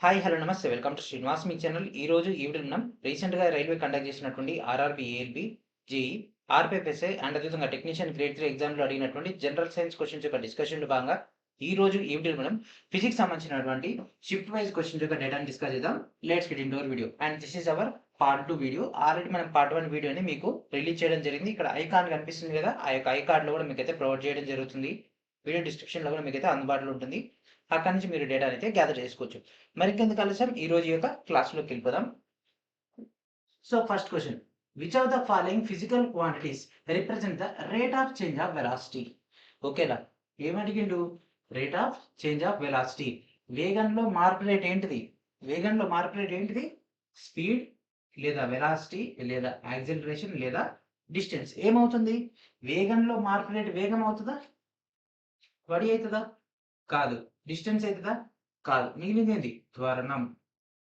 Hi hello నమస్తే welcome to Srinivas me channel. ఈ రోజు ఈ వీడియోలో మనం రీసెంట్‌గా రైల్వే కండక్ట్ చేసినటువంటి ఆర్ఆర్‌బీ, ఏఎల్‌బీ, జేఈఈ, ఆర్‌పీఎఫ్ఎస్ఐ అండ్ అదేవిధంగా టెక్నీషియన్ గ్రేడ్ 3 ఎగ్జామ్‌లో అడిగినటువంటి జనరల్ సైన్స్ క్వెషన్స్ యొక్క డిస్కషన్‌లో భాగంగా ఈ రోజు ఈ వీడియోలో మనం ఫిజిక్స్ సంబంధించినటువంటి షిఫ్ట్ వైస్ క్వెషన్స్ యొక్క డేటాను డిస్కస్ చేద్దాం. Let's get into hour video and this is our part 2 video. Already మనం పార్ట్ 1 వీడియోని మీకు రిలీజ్ చేయడం జరిగింది. ఇక్కడ ఐకాన్ కనిపిస్తుంది కదా, ఆ యొక్క ఐకాన్‌లో కూడా మీకైతే ప్రొవైడ్ చేయడం జరుగుతుంది. వీడియో డిస్క్రిప్షన్‌లో కూడా మీకైతే అందుబాటులో ఉంటుంది. అక్కడి నుంచి మీరు డేటాని అయితే గ్యాదర్ చేసుకోవచ్చు. మరికెందుకు ఆలస్యం, ఈ రోజు యొక్క క్లాస్‌లోకి వెళ్ళిపోదాం. So first question, which of the following physical quantities represent the rate of change of velocity? ఓకేనా, ఏమడిగిండు? Rate of change of velocity. వేగంలో మార్పు రేట్ ఏంటిది? వేగంలో మార్పు రేట్ ఏంటిది? స్పీడ్ లేదా వెలాసిటీ లేదా యాక్సిలరేషన్ లేదా డిస్టెన్స్. ఏమవుతుంది? వేగంలో మార్పు రేట్ వేగం అవుతుందా? వడి అవుతుందా? కాదు. డిస్టెన్స్ అవుతుందా? కాదు. మిగిలింది త్వరణం.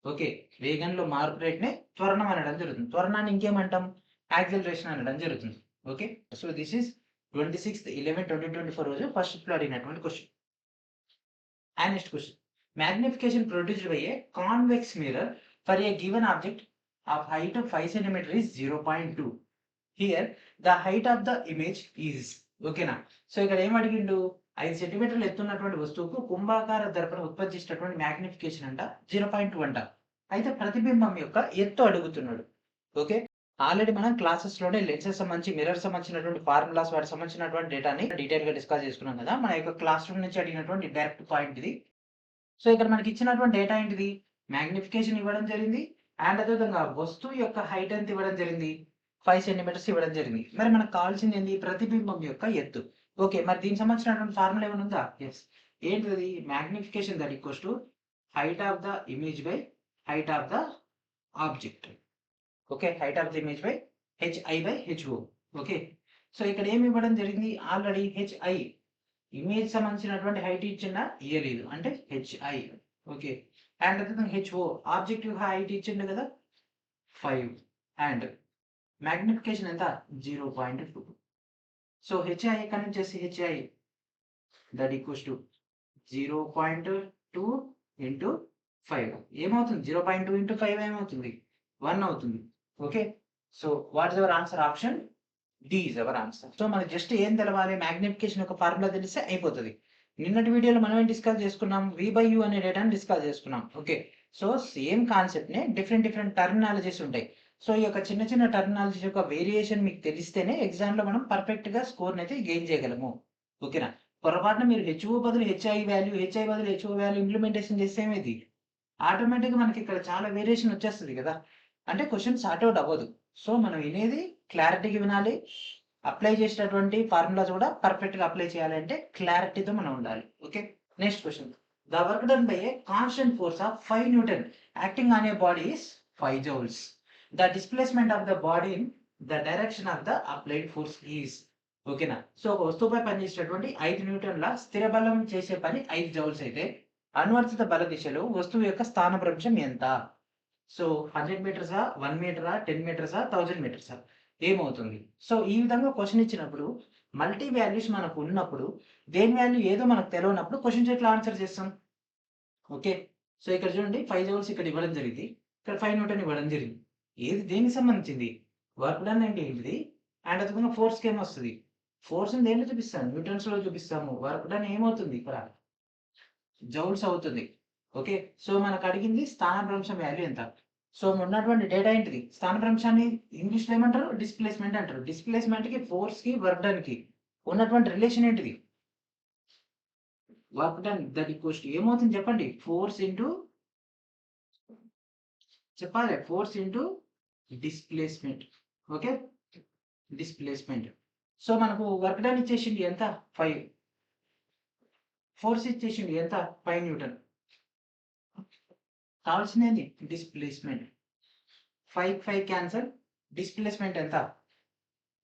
ఓకే, వేగంలో మార్పు రేట్‌నే త్వరణం అనడం జరుగుతుంది. త్వరణాన్ని ఇంకేమంటాం? యాక్సిలరేషన్ అనడం జరుగుతుంది. ఓకే. సో దిస్ ఈస్ 26/11/2024 రోజు ఫస్ట్ షిఫ్ట్‌లో అడిగినటువంటి question. And next question, magnification produced by a convex mirror for a given object of height of 5 centimetre is 0.2. Here the height of the image is. ఓకేనా. So ఇక్కడ ఏం అడిగిండు? 5 సెంటీమీటర్లు ఎత్తున్నటువంటి వస్తువుకు కుంభాకార దర్పణం ఉత్పత్తి చేసేటటువంటి మ్యాగ్నిఫికేషన్ అంట 0.2 అంట. అయితే ప్రతిబింబం యొక్క ఎత్తు అడుగుతున్నాడు. ఓకే. ఆల్రెడీ మనం క్లాసెస్‌లోనే లెన్సెస్ సంబంధించి, మిర్రర్ సంబంధించినటువంటి ఫార్ములాస్, వాటికి సంబంధించినటువంటి డేటాని డీటెయిల్‌గా డిస్కస్ చేసుకున్నాం కదా. మన యొక్క క్లాస్ రూమ్ నుంచి అడిగినటువంటి డైరెక్ట్ పాయింట్ ఇది. సో ఇక్కడ మనకి ఇచ్చినటువంటి డేటా ఏంటిది? మ్యాగ్నిఫికేషన్ ఇవ్వడం జరిగింది. అండ్ అదేవిధంగా వస్తువు యొక్క హైట్ ఎంత ఇవ్వడం జరిగింది? 5 సెంటీమీటర్స్ ఇవ్వడం జరిగింది. మరి మనకు కావాల్సింది ఏంది? ప్రతిబింబం యొక్క ఎత్తు. ఓకే. మరి దీనికి సంబంధించినటువంటి ఫార్ములా ఏమైనా ఉందా? యెస్. ఏంటిదది? Magnification that equals to height of the image by height of the object. Okay. Height of the image by HI by HO. Okay. So ఇక్కడ ఏమి ఇవ్వడం జరిగింది? ఆల్రెడీ హెచ్ఐ ఇమేజ్ సంబంధించినటువంటి హైట్ ఇచ్చిండా? ఇయ్యలేదు. అంటే హెచ్ఐ. ఓకే. అండ్ అదేవిధంగా HO object యొక్క హైట్ ఇచ్చిండు కదా 5 అండ్ మాగ్నిఫికేషన్ ఎంత? 0.2. సో హెచ్ఐ ఎక్కడి నుంచి చేసి h i that equals to 0.2 into 5 ఏమవుతుంది? 0.2 ఇంటూ 5 ఏమవుతుంది? 1 అవుతుంది. Okay. So what is our answer? Option D is our answer. So మనకి జస్ట్ ఏం తెలవాలి? మాగ్నిఫికేషన్ యొక్క ఫార్ములా తెలిస్తే అయిపోతది. నిన్నటి వీడియోలో మనం ఏం డిస్కస్ చేసుకున్నాం? వి బై యు అనే డేటాని డిస్కస్ చేసుకున్నాం. ఓకే. సో సేమ్ కాన్సెప్ట్‌నే డిఫరెంట్ టర్మినాలజీస్ ఉంటాయి. సో ఈ యొక్క చిన్న చిన్న టర్మినాలజీస్ యొక్క వేరియేషన్ మీకు తెలిస్తేనే ఎగ్జామ్‌లో మనం పర్ఫెక్ట్‌గా స్కోర్‌నైతే గెయిన్ చేయగలము. ఓకేనా. పొరపాటున మీరు హెచ్ఓ బదులు హెచ్ఐ వాల్యూ, హెచ్ఐ బదులు హెచ్ఓ వాల్యూ ఇంప్లిమెంటేషన్ చేస్తే ఏమైద్ది? ఆటోమేటిక్‌గా మనకి ఇక్కడ చాలా వేరియేషన్ వచ్చేస్తది కదా. అంటే క్వెషన్ సార్ట్ ఔట్ అవ్వదు. సో మనం వినేది క్లారిటీగా వినాలి. అప్లై చేసేటటువంటి ఫార్ములాస్ కూడా పర్ఫెక్ట్‌గా అప్లై చేయాలంటే క్లారిటీతో మనం ఉండాలి. Okay. Next question. The work done by a constant force of 5 Newton acting on a body is 5 joules. The displacement of the body in the direction of the applied force is. ఓకేనా. So ఒక వస్తువుపై పనిచేసేటటువంటి 5 న్యూటన్ల స్థిర బలం చేసే పని 5 joules అయితే అనువర్తిత బల దిశలో వస్తువు యొక్క స్థానభ్రంశం ఎంత? సో 100 మీటర్సా? 1 మీటరా? 10 మీటర్సా? 1000 మీటర్సా? ఏమవుతుంది? సో ఈ విధంగా క్వెషన్ ఇచ్చినప్పుడు మల్టీ వాల్యూస్ మనకు ఉన్నప్పుడు దేని వాల్యూ ఏదో మనకు తెలవనప్పుడు క్వెషన్స్ ఎట్లా ఆన్సర్ చేస్తాం? ఓకే. సో ఇక్కడ చూడండి 5 జౌల్స్ ఇక్కడ ఇవ్వడం జరిగింది. ఇక్కడ 5 న్యూటన్ ఇవ్వడం జరిగింది. ఏది దేనికి సంబంధించింది? వర్క్ డన్ అంటే ఏంటిది? అండ్ అదేవిధంగా ఫోర్స్‌కి ఏమొస్తది? ఫోర్స్‌ని దేంట్లో చూపిస్తాం? న్యూటన్స్‌లో చూపిస్తాము. వర్క్ డన్ ఏమవుతుంది ఇక్కడ? జౌల్స్ అవుతుంది. ఓకే. సో మనకు అడిగింది స్థానభ్రంశం వాల్యూ ఎంత? సో ఉన్నటువంటి డేటా ఏంటిది? స్థానభ్రంశాన్ని ఇంగ్లీష్‌లో ఏమంటారు? డిస్ప్లేస్‌మెంట్ అంటారు. డిస్ప్లేస్‌మెంట్‌కి, ఫోర్స్‌కి, వర్క్ డన్‌కి ఉన్నటువంటి రిలేషన్ ఏంటిది? Work done that equals to ఏమవుతుంది చెప్పండి? ఫోర్స్ ఇంటూ చెప్పాలి. Force into displacement. Okay. Displacement. So మనకు వర్క్ డన్ ఇచ్చేసిండు ఎంత? 5. ఫోర్స్ ఇచ్చేసిండు ఎంత? 5 న్యూటన్. కావాల్సిందేంది? డిస్ప్లేస్‌మెంట్. 5, 5 క్యాన్సల్. డిస్ప్లేస్‌మెంట్ ఎంత?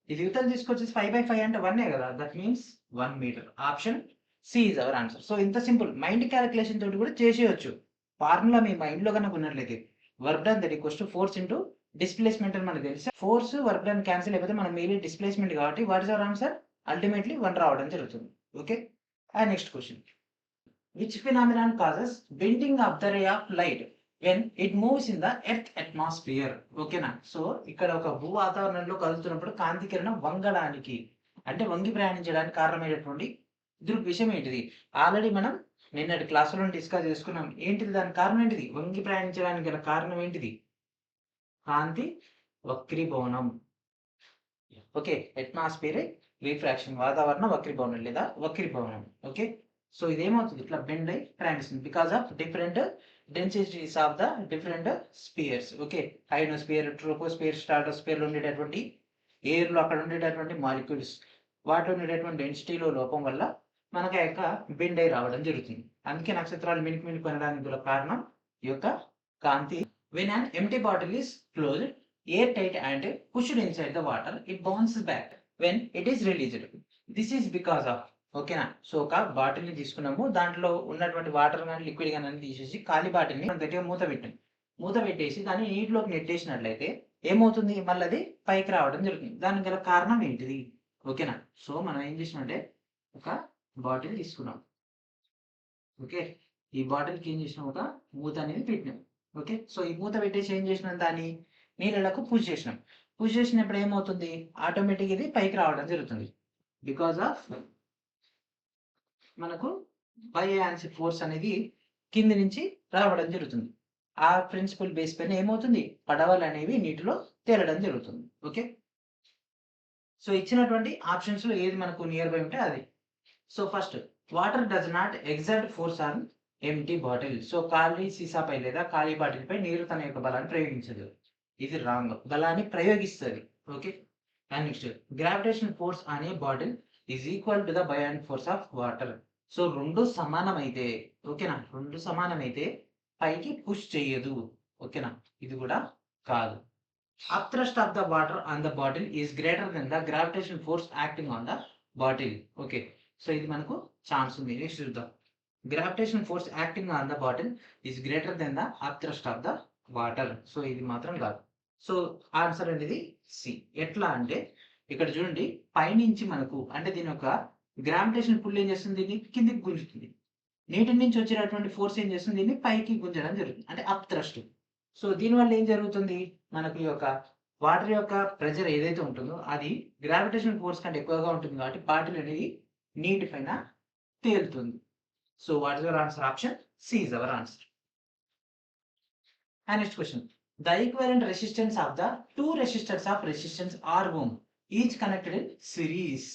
ఇది యువతల తీసుకొచ్చేసి 5/5 అంటే 1 కదా. That means 1 metre. Option C is our answer. So ఇంత సింపుల్. మైండ్ క్యాలిక్యులేషన్ తోటి కూడా చేసేయొచ్చు. ఫార్ములా మీ మైండ్‌లో గనుక ఉన్నట్లయితే work done that equals to force into displacement అని మనకు తెలిస్తే ఫోర్స్, వర్క్ డన్ క్యాన్సిల్ అయిపోతే మనం మిగిలి డిస్ప్లేస్‌మెంట్ కాబట్టి what is our answer? Ultimately 1 రావడం జరుగుతుంది. Okay. Next question. Which phenomenon causes bending of the ray of light when it moves in the earth atmosphere. ఓకేనా. సో ఇక్కడ ఒక భూ వాతావరణంలో కదులుతున్నప్పుడు కాంతి కిరణం వంగడానికి అంటే వంగి ప్రయాణించడానికి కారణమైనటువంటి దృగ్విషయం ఏంటిది? ఆల్రెడీ మనం నిన్నటి క్లాసులో డిస్కస్ చేసుకున్నాం. ఏంటిది దాని కారణం ఏంటిది? వంగి ప్రయాణించడానికి గల కారణం ఏంటిది? కాంతి వక్రీభవనం. ఓకే, అట్మాస్ఫియరిక్ రిఫ్రాక్షన్, వాతావరణ వక్రీభవనం లేదా వక్రీభవనం. Okay, so ఇదేమవుతుంది? ఇట్లా బెండ్ అయి ప్రయాణిస్తుంది because of different densities of the different spheres. Okay, ionosphere, troposphere, stratosphere లో ఉండేటటువంటి ఎయిర్ లో అక్కడ ఉండేటటువంటి మాలిక్యూల్స్ వాటిలో ఉండేటటువంటి డెన్సిటీలో లోపం వల్ల మనకు ఆ యొక్క బెండ్ అయి రావడం జరుగుతుంది. అందుకే నక్షత్రాలు మినికి మినికి కొనడానికి గల కారణం ఈ యొక్క కాంతి. When an empty bottle is closed air tight and pushed inside the water it bounces back when it is released. This is because of. ఓకేనా. సో ఒక బాటిల్ ని తీసుకున్నాము, దాంట్లో ఉన్నటువంటి వాటర్ కానీ లిక్విడ్ కానీ తీసేసి ఖాళీ బాటిల్ ని మనం గట్టిగా మూత పెట్టేసి దాన్ని నీటిలోకి నెట్టేసినట్లయితే ఏమవుతుంది? మళ్ళీ అది పైకి రావడం జరుగుతుంది. దానికి గల కారణం ఏంటిది? ఓకేనా. సో మనం ఏం చేసినట్టే ఒక బాటిల్ తీసుకున్నాం. ఓకే, ఈ బాటిల్కి ఏం చేసినాం? ఒక మూత అనేది పెట్టినాం. ఓకే, సో ఈ మూత పెట్టేసి ఏం చేసినాం? దాన్ని నీళ్ళకు పుష్ చేసినాం. పుష్ చేసినప్పుడు ఏమవుతుంది? ఆటోమేటిక్ ఇది పైకి రావడం జరుగుతుంది బికాస్ ఆఫ్ మనకు బయోయాన్సిక్ ఫోర్స్ అనేది కింది నుంచి రావడం జరుగుతుంది. ఆ ప్రిన్సిపల్ బేస్ పైన ఏమవుతుంది? పడవలు అనేవి నీటిలో తేలడం జరుగుతుంది. ఓకే, సో ఇచ్చినటువంటి ఆప్షన్స్ లో ఏది మనకు నియర్ బై ఉంటే అది. So first, water does not exert force on empty bottle. So ఖాళీ సీసాపై లేదా ఖాళీ బాటిల్ పై నీరు తన యొక్క బలాన్ని ప్రయోగించదు. ఇది రాంగ్. బలాన్ని ప్రయోగిస్తుంది. Okay, and next, gravitation force on a bottle is equal to the buoyant force of water. So రెండు సమానమైతే, ఓకేనా, రెండు సమానమైతే పైకి పుష్ చేయదు. ఓకేనా, ఇది కూడా కాదు. Upthrust of the water on the bottle is greater than the gravitation force acting on the bottle. Okay, so ఇది మనకు ఛాన్స్ ఉంది. నెక్స్ట్ చూద్దాం. Gravitation force acting on the bottle is greater than the upthrust of the water. So ఇది మాత్రం కాదు. So answer అనేది C. ఎట్లా అంటే ఇక్కడ చూడండి, పైనుంచి మనకు అంటే దీని యొక్క గ్రావిటేషన్ పుల్ ఏం చేస్తుంది? దీన్ని కిందికి గుంజుతుంది. నీటి నుంచి వచ్చేటటువంటి ఫోర్స్ ఏం చేస్తుంది? దీన్ని పైకి గుంజడం జరుగుతుంది, అంటే అప్ థ్రస్ట్. సో దీనివల్ల ఏం జరుగుతుంది? మనకు ఈ యొక్క వాటర్ యొక్క ప్రెజర్ ఏదైతే ఉంటుందో అది గ్రావిటేషన్ ఫోర్స్ కంటే ఎక్కువగా ఉంటుంది కాబట్టి బాటిల్ అనేది నీటి పైన తేలుతుంది. So what is your answer? Option C is our answer. And next question, the equivalent resistance of the two resistors of resistance R ohm each connected in series.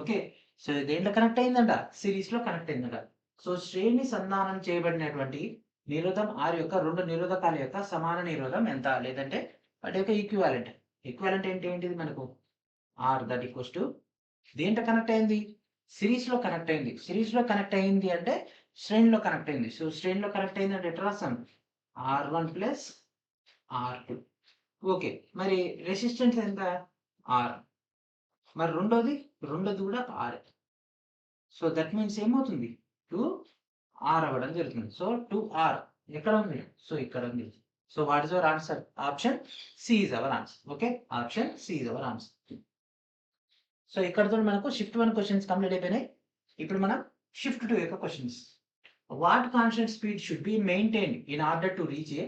Okay, so దేంట్లో connect అయిందంట? Series లో connect అయిందంట. So శ్రేణి సంధానం చేయబడినటువంటి నిరోధం are యొక్క రెండు నిరోధకాల యొక్క సమాన నిరోధం ఎంత? లేదంటే వాటి యొక్క ఈక్వివాలెంట్. ఈక్వివాలెంట్ ఏంటిది మనకు? ఆర్ దట్ ఈక్వల్స్ టు దేంట్లో కనెక్ట్ అయింది? సిరీస్ లో కనెక్ట్ అయింది. సిరీస్ లో కనెక్ట్ అయింది అంటే శ్రేణిలో కనెక్ట్ అయింది. సో శ్రేణిలో కనెక్ట్ అయింది అంటే ఎట్లా రాస్తాం? R1 plus R2. ఓకే, మరి రెసిస్టెన్స్ ఎంత? ఆర్. మరి రెండోది కూడా ఆర్. సో దట్ మీన్స్ ఏమవుతుంది? 2R అవ్వడం జరుగుతుంది. సో 2R ఎక్కడ ఉంది? సో ఇక్కడ ఉంది. So what is our answer? Option C is our answer. Okay, option C is our answer. So ఇక్కడతో మనకు షిఫ్ట్ 1 క్వశ్చన్స్ కంప్లీట్ అయిపోయినాయి. ఇప్పుడు మనం షిఫ్ట్ 2 యొక్క questions. What constant speed should be maintain in order to reach a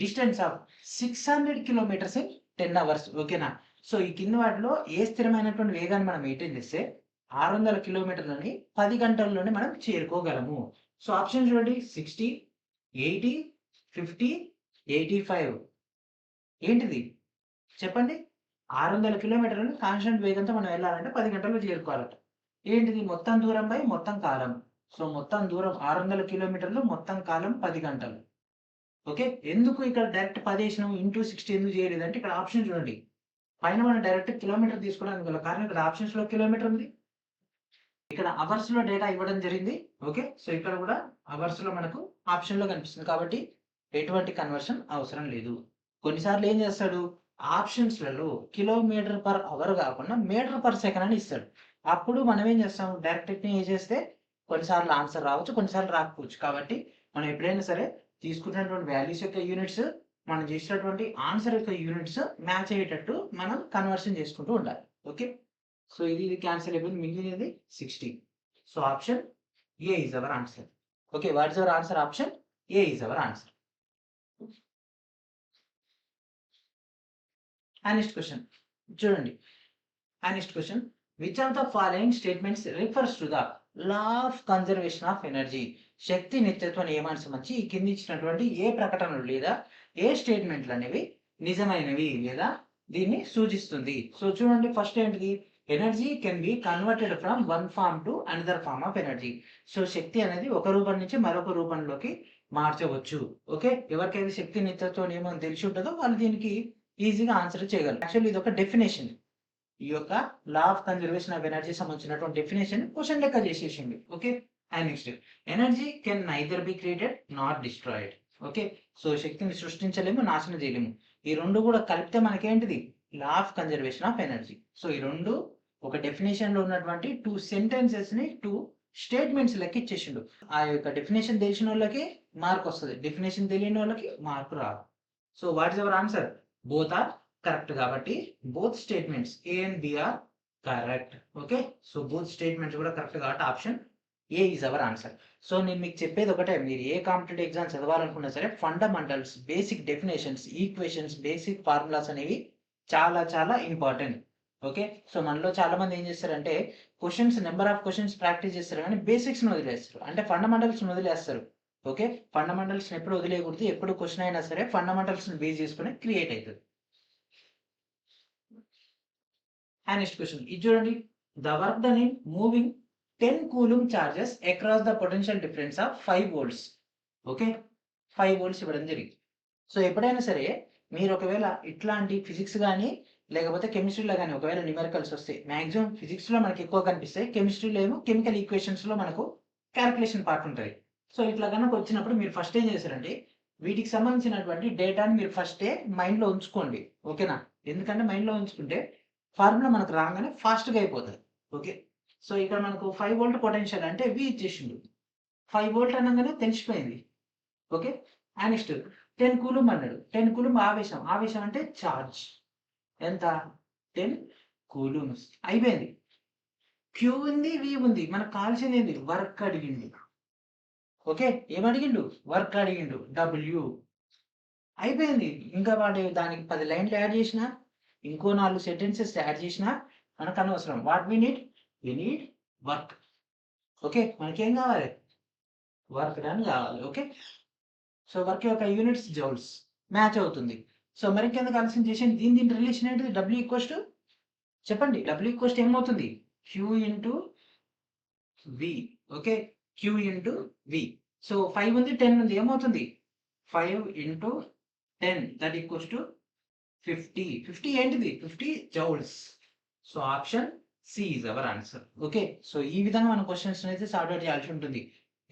distance of 600 kilometres in 10 hours. ఓకేనా. So ఈ కింద వాటిలో ఏ స్థిరమైనటువంటి వేగాన్ని మనం మెయింటైన్ చేస్తే 600 కిలోమీటర్లని 10 గంటల్లోనే మనం చేరుకోగలము. సో ఆప్షన్ చూడండి, 60, 80, 50, 85. ఏంటిది చెప్పండి? 600 కిలోమీటర్లను కాన్స్టెంట్ వేగంతో మనం వెళ్ళాలంటే 10 గంటల్లో చేరుకోవాలట. ఏంటిది? మొత్తం దూరం బై మొత్తం కాలం. సో మొత్తం దూరం 600 కిలోమీటర్లు, మొత్తం కాలం 10 గంటలు. ఓకే, ఎందుకు ఇక్కడ డైరెక్ట్ 10 వేసినాం? ఇంటూ 60 ఎందుకు చేయలేదంటే ఇక్కడ ఆప్షన్ చూడండి, పైన మనం డైరెక్ట్ కిలోమీటర్ తీసుకోవడానికి గల కారణం ఇక్కడ ఆప్షన్స్ లో కిలోమీటర్ ఉంది, ఇక్కడ అవర్స్ లో డేటా ఇవ్వడం జరిగింది. ఓకే, సో ఇక్కడ కూడా అవర్స్ లో మనకు ఆప్షన్ లో కనిపిస్తుంది కాబట్టి ఎటువంటి కన్వర్షన్ అవసరం లేదు. కొన్నిసార్లు ఏం చేస్తాడు? ఆప్షన్స్లలో కిలోమీటర్ పర్ అవర్ కాకుండా మీటర్ పర్ సెకండ్ అని ఇస్తాడు. అప్పుడు మనం ఏం చేస్తాం? డైరెక్ట్ ఏం చేస్తే కొన్నిసార్లు ఆన్సర్ రావచ్చు, కొన్నిసార్లు రాకపోవచ్చు. కాబట్టి మనం ఎప్పుడైనా సరే తీసుకున్నటువంటి వాల్యూస్ యొక్క యూనిట్స్ మనం చేసినటువంటి ఆన్సర్ యొక్క యూనిట్స్ మ్యాచ్ అయ్యేటట్టు మనం కన్వర్షన్ చేసుకుంటూ ఉండాలి. ఓకే, సో ఇది క్యాన్సిల్ అయిపోయింది, మిగిలినది 60. So option A is our answer. Okay, what is our answer? Option A is our answer. Next question చూడండి. Next question, which of the following statements refers to the law of conservation of energy? శక్తి నిత్యత్వ నియమానికి సంబంధించి ఈ కింది ఇచ్చినటువంటి ఏ ప్రకటనలు లేదా ఏ స్టేట్మెంట్లు అనేవి నిజమైనవి లేదా దీన్ని సూచిస్తుంది? సో చూడండి, ఫస్ట్ ఏంటిది? Energy can be converted from one form to another form of energy. So శక్తి అనేది ఒక రూపం నుంచి మరొక రూపంలోకి మార్చవచ్చు. ఓకే, ఎవరికైతే శక్తి నిత్యత్వ నియమం తెలిసి ఉంటుందో వాళ్ళు దీనికి ఈజీగా ఆన్సర్ చేయగలరు. యాక్చువల్లీ ఇది ఒక డెఫినేషన్. ఈ యొక్క law of conservation of energy సంబంధించినటువంటి డెఫినేషన్ క్వశ్చన్ లెక్క చేసేసింది. Okay, and next, energy can neither be created not destroyed. Okay, so శక్తిని సృష్టించలేము, నాశనం చేయలేము. ఈ రెండు కూడా కలిపితే మనకేంటిది? Law of conservation of energy. So ఈ రెండు ఒక డెఫినేషన్ లో ఉన్నటువంటి 2 సెంటెన్సెస్ ని 2 స్టేట్మెంట్స్ లెక్క ఇచ్చేసిండు. ఆ యొక్క డెఫినేషన్ తెలిసిన వాళ్ళకి మార్క్ వస్తుంది, డెఫినేషన్ తెలియని వాళ్ళకి మార్క్ రాదు. So what is our answer? Both are correct. కాబట్టి both statements A and B are correct. Okay, so both statements కూడా కరెక్ట్ కాబట్టి option A is our answer. So నేను మీకు చెప్పేది ఒకటే, మీరు ఏ కాంపిటేటివ్ ఎగ్జామ్ చదవాలనుకున్నా సరే fundamentals, basic definitions, equations, basic formulas అనేవి చాలా చాలా ఇంపార్టెంట్. ఓకే, సో మనలో చాలా మంది ఏం చేస్తారంటే questions, number of questions practice చేస్తారు కానీ బేసిక్స్ వదిలేస్తారు, అంటే ఫండమెంటల్స్ వదిలేస్తారు. ఓకే, ఫండమెంటల్స్ ఎప్పుడు వదిలేయకూడదు, ఎప్పుడు క్వశ్చన్ అయినా సరే ఫండమెంటల్స్ బేస్ చేసుకుని క్రియేట్ అవుతుంది. నెక్స్ట్ క్వశ్చన్ ఇది చూడండి, the work done in moving 10 coulomb charges across the potential difference of 5 volts. Okay, 5 volts ఇవ్వడం జరిగింది. సో ఎప్పుడైనా సరే మీరు ఒకవేళ ఇట్లాంటి ఫిజిక్స్ కానీ లేకపోతే కెమిస్ట్రీలో కానీ ఒకవేళ న్యూమెరికల్స్ వస్తే మ్యాక్సిమం ఫిజిక్స్లో మనకి ఎక్కువ కనిపిస్తాయి, కెమిస్ట్రీలో ఏమో కెమికల్ ఈక్వేషన్స్లో మనకు క్యాలిక్యులేషన్ పార్ట్ ఉంటుంది. సో ఇట్లా కనుక వచ్చినప్పుడు మీరు ఫస్ట్ ఏం చేస్తారంటే వీటికి సంబంధించినటువంటి డేటాని మీరు ఫస్టే మైండ్లో ఉంచుకోండి. ఓకేనా, ఎందుకంటే మైండ్లో ఉంచుకుంటే ఫార్ములా మనకు రాగానే ఫాస్ట్గా అయిపోతుంది. ఓకే, సో ఇక్కడ మనకు 5 volt పొటెన్షియల్ అంటే వి ఇచ్చేసిండు, 5 volt అనగానే తెలిసిపోయింది. ఓకే, నెక్స్ట్ 10 కూలుమ్ అన్నాడు, 10 కూలుమ్ ఆవేశం, ఆవేశం అంటే ఛార్జ్ ఎంత? 10 కూలుమ్స్. అయిపోయింది. క్యూ ఉంది, వి ఉంది, మనకు కావాల్సింది ఏంది? వర్క్ అడిగిండు. ఓకే, ఏమడిగిండు? వర్క్ అడిగిండు, డబ్ల్యూ. అయిపోయింది. ఇంకా వాడు దానికి 10 లైన్లు యాడ్ చేసినా, ఇంకో 4 సెంటెన్సెస్ యాడ్ చేసినా మనకు అనవసరం. What we need work. Okay, మనకేం కావాలి? వర్క్ డన్ కావాలి. ఓకే, సో వర్క్ యొక్క యూనిట్స్ జౌల్స్ మ్యాచ్ అవుతుంది. సో మరి కింద ఆలోచన చేసేది దీని రిలేషన్ ఏంటిది? డబ్ల్యూ ఈక్వల్స్ టు చెప్పండి, డబ్ల్యూ ఈక్వల్స్ ఏమవుతుంది? Q into V. Okay, Q into V. So 5 ఉంది, 10 ఉంది, ఏమవుతుంది? 5 ఇంటూ 10 దట్ ఈక్వల్స్ టు 50. 50 ఏంటిది? 50 joules. So option C is our answer. Okay, so ఈ విధంగా మన క్వశ్చన్స్ అయితే సార్ట్ అవుట్ చేయాల్సి ఉంటుంది.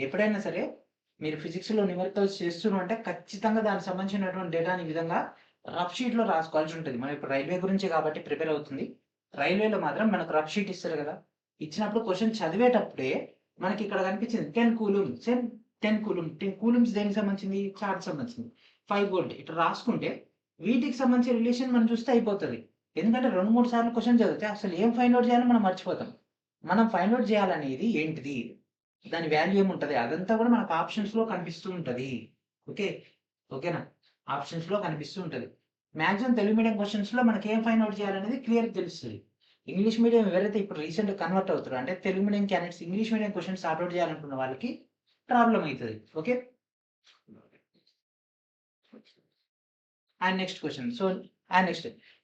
ఎప్పుడైనా సరే మీరు ఫిజిక్స్లో న్యూమరికల్స్ చేస్తున్నారు అంటే ఖచ్చితంగా దానికి సంబంధించినటువంటి డేటాని ఈ విధంగా రఫ్ షీట్లో రాసుకోవాల్సి ఉంటుంది. మనం ఇప్పుడు రైల్వే గురించి కాబట్టి ప్రిపేర్ అవుతుంది. రైల్వేలో మాత్రం మనకు రఫ్ షీట్ ఇస్తారు కదా, ఇచ్చినప్పుడు క్వశ్చన్ చదివేటప్పుడే మనకి ఇక్కడ కనిపించింది 10 కూలుమ్స్. 10 కూలుమ్స్ దేనికి సంబంధించింది? చార్జ్ సంబంధించింది. 5 volt ఇట్లా రాసుకుంటే వీటికి సంబంధించిన రిలేషన్ మనం చూస్తే అయిపోతుంది. ఎందుకంటే 2-3 సార్లు క్వశ్చన్ చదివితే అసలు ఏం ఫైండ్ అవుట్ చేయాలో మనం మర్చిపోతాం. మనం ఫైండ్ అవుట్ చేయాలనేది ఏంటిది, దాని వాల్యూ ఏముంటుంది, అదంతా కూడా మనకు ఆప్షన్స్లో కనిపిస్తూ ఉంటుంది. ఓకే, ఓకేనా, ఆప్షన్స్లో కనిపిస్తూ ఉంటుంది. మ్యాక్సిమం తెలుగు మీడియం క్వశ్చన్స్లో మనకి ఏం ఫైండ్ అవుట్ చేయాలనేది క్లియర్ తెలుస్తుంది. ఇంగ్లీష్ మీడియం ఎవరైతే ఇప్పుడు రీసెంట్గా కన్వర్ట్ అవుతారో అంటే Telugu medium candidates English medium questions sort out చేయాలనుకున్న వాళ్ళకి ప్రాబ్లం అవుతుంది. Okay, and next question. So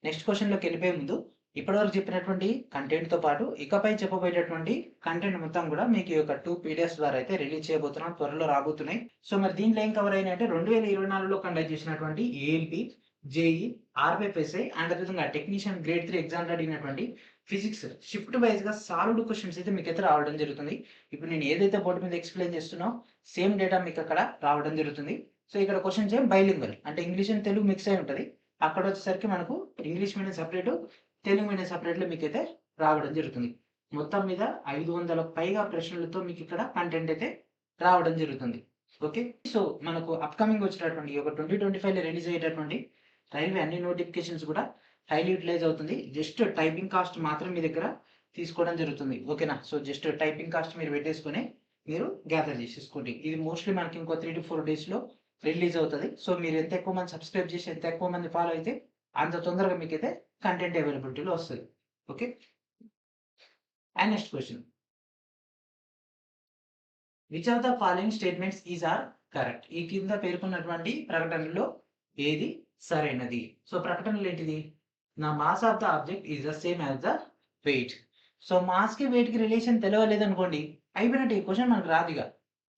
next క్వశ్చన్లోకి వెళ్ళిపోయే ముందు ఇప్పటివరకు చెప్పినటువంటి కంటెంట్తో పాటు ఇకపై చెప్పబోయేటటువంటి కంటెంట్ మొత్తం కూడా మీకు ఈ యొక్క 2 PDFs ద్వారా అయితే రిలీజ్ చేయబోతున్నాం, త్వరలో రాబోతున్నాయి. సో మరి దీంట్లో ఏం కవర్ అయినాయంటే 2024లో కండక్ట్ చేసినటువంటి ఏఎల్పి, జేఈ, ఆర్పిఎఫ్ఎస్ఐ అండ్ అదేవిధంగా టెక్నీషియన్ గ్రేడ్ 3 ఎగ్జామ్లో అడిగినటువంటి ఫిజిక్స్ షిఫ్ట్ వైజ్గా సాల్వ్డ్ క్వశ్చన్స్ అయితే మీకు అయితే రావడం జరుగుతుంది. ఇప్పుడు నేను ఏదైతే బోర్డు మీద ఎక్స్ప్లెయిన్ చేస్తున్నానో సేమ్ డేటా మీకు అక్కడ రావడం జరుగుతుంది. సో ఇక్కడ క్వశ్చన్స్ ఏం బైలింగ్వల్ అంటే ఇంగ్లీష్ అండ్ తెలుగు మిక్స్ అయి ఉంటుంది. అక్కడ వచ్చేసరికి మనకు English medium separate, Telugu medium సపరేట్లో మీకు అయితే రావడం జరుగుతుంది. మొత్తం మీద 500లకు పైగా ప్రశ్నలతో మీకు ఇక్కడ కంటెంట్ అయితే రావడం జరుగుతుంది. ఓకే, సో మనకు అప్కమింగ్ వచ్చినటువంటి ఒక 2025లో రిలీజ్ అయ్యేటటువంటి రైల్వే అన్ని నోటిఫికేషన్స్ కూడా హైలీ యూటిలైజ్ అవుతుంది. జస్ట్ టైపింగ్ కాస్ట్ మాత్రం మీ దగ్గర తీసుకోవడం జరుగుతుంది. ఓకేనా, సో జస్ట్ టైపింగ్ కాస్ట్ మీరు పెట్టేసుకొని మీరు గ్యాదర్ చేసేసుకోండి. ఇది మోస్ట్లీ మనకి ఇంకో 3 to 4 డేస్‌లో రిలీజ్ అవుతది. సో మీరు ఎంత ఎక్కువ మంది సబ్స్క్రైబ్ చేసి ఎంత ఎక్కువ మంది ఫాలో అయితే అంత తొందరగా మీకైతే కంటెంట్ అవైలబిలిటీలో వస్తది. Okay. And next question. Which of the following statements is are correct? ఈ కింద పేర్కొన్నటువంటి ప్రకటనలో ఏది సరైనది? సో ప్రకటనలు ఏంటిది? నా mass of the object is the same as the weight. So మాస్‌కి వెయిట్‌కి రిలేషన్ తెలవలేదనుకోండి అయిపోయినట్టే. ఈ క్వెషన్ మనకు రాదు ఇగ.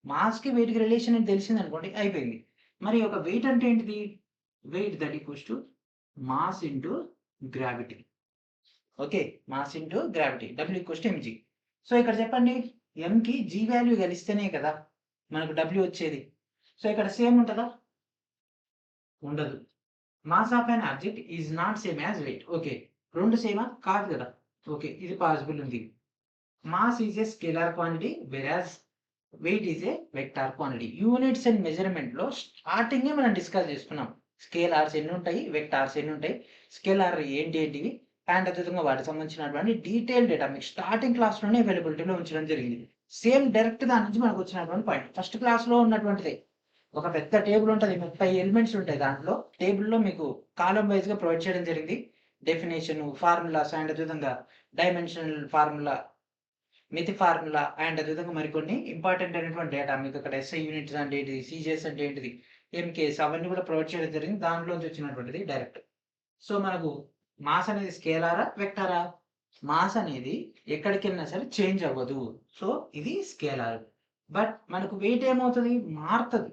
మాస్‌కి వెయిట్‌కి రిలేషన్ అని తెలిసిందనుకోండి అయిపోయింది. మరి ఒక వెయిట్ అంటే ఏంటిది? Weight that equals to mass into gravity. Okay. Mass into gravity. W equals to mg. So ఇక్కడ చెప్పండి. mకి g వాల్యూ కలిస్తేనే కదా మనకు W వచ్చేది. సో ఇక్కడ సేమ్ ఉంటదా? ఉండదు. Mass of an object is not same as weight. Okay. 2 సేమా? కాదు కదా! ఓకే. ఇది పాసిబుల్ ఉంది. Mass is a scalar quantity whereas weight is a vector quantity. Units and మెజర్‌మెంట్‌లో స్టార్టింగే మనం డిస్కస్ చేసుకున్నాం. స్కేలార్స్ ఎన్నుంటాయి? వెక్టార్స్ ఎన్నుంటాయి? స్కేలార్ ఏంటివి? అండ్ అదేవిధంగా వాటికి సంబంధించినటువంటి డీటెయిల్ డేటా మీకు స్టార్టింగ్ క్లాస్‌లోనే అవైలబిలిటీలో ఉంచడం జరిగింది. సేమ్ డైరెక్ట్ దాని నుంచి మనకు వచ్చినటువంటి పాయింట్. ఫస్ట్ క్లాస్‌లో ఉన్నటువంటిదే. ఒక పెద్ద టేబుల్ ఉంటది. 30 ఎలిమెంట్స్ ఉంటాయి దాంట్లో. టేబుల్‌లో మీకు కాలమ్ వైస్‌గా ప్రొవైడ్ చేయడం జరిగింది. డెఫినిషన్, ఫార్ములాస్ అండ్ అదేవిధంగా డైమెన్షనల్ ఫార్ములా, మితి ఫార్ములా అండ్ అదేవిధంగా మరికొన్ని ఇంపార్టెంట్ అయినటువంటి డేటా మీకు అక్కడ ఎస్ఐ యూనిట్స్ అంటే ఏంటిది? సీజీఎస్ అంటే ఏంటిది? ఎంకేస్ అవన్నీ కూడా ప్రొవైడ్ చేయడం జరిగింది. దాంట్లోంచి వచ్చినటువంటిది డైరెక్ట్. సో మనకు మాస్ అనేది స్కేలారా? వెక్టారా? మాస్ అనేది ఎక్కడికెళ్ళినా సరే చేంజ్ అవ్వదు. సో ఇది స్కేలార్. బట్ మనకు వెయిట్ ఏమవుతది? మారుతది.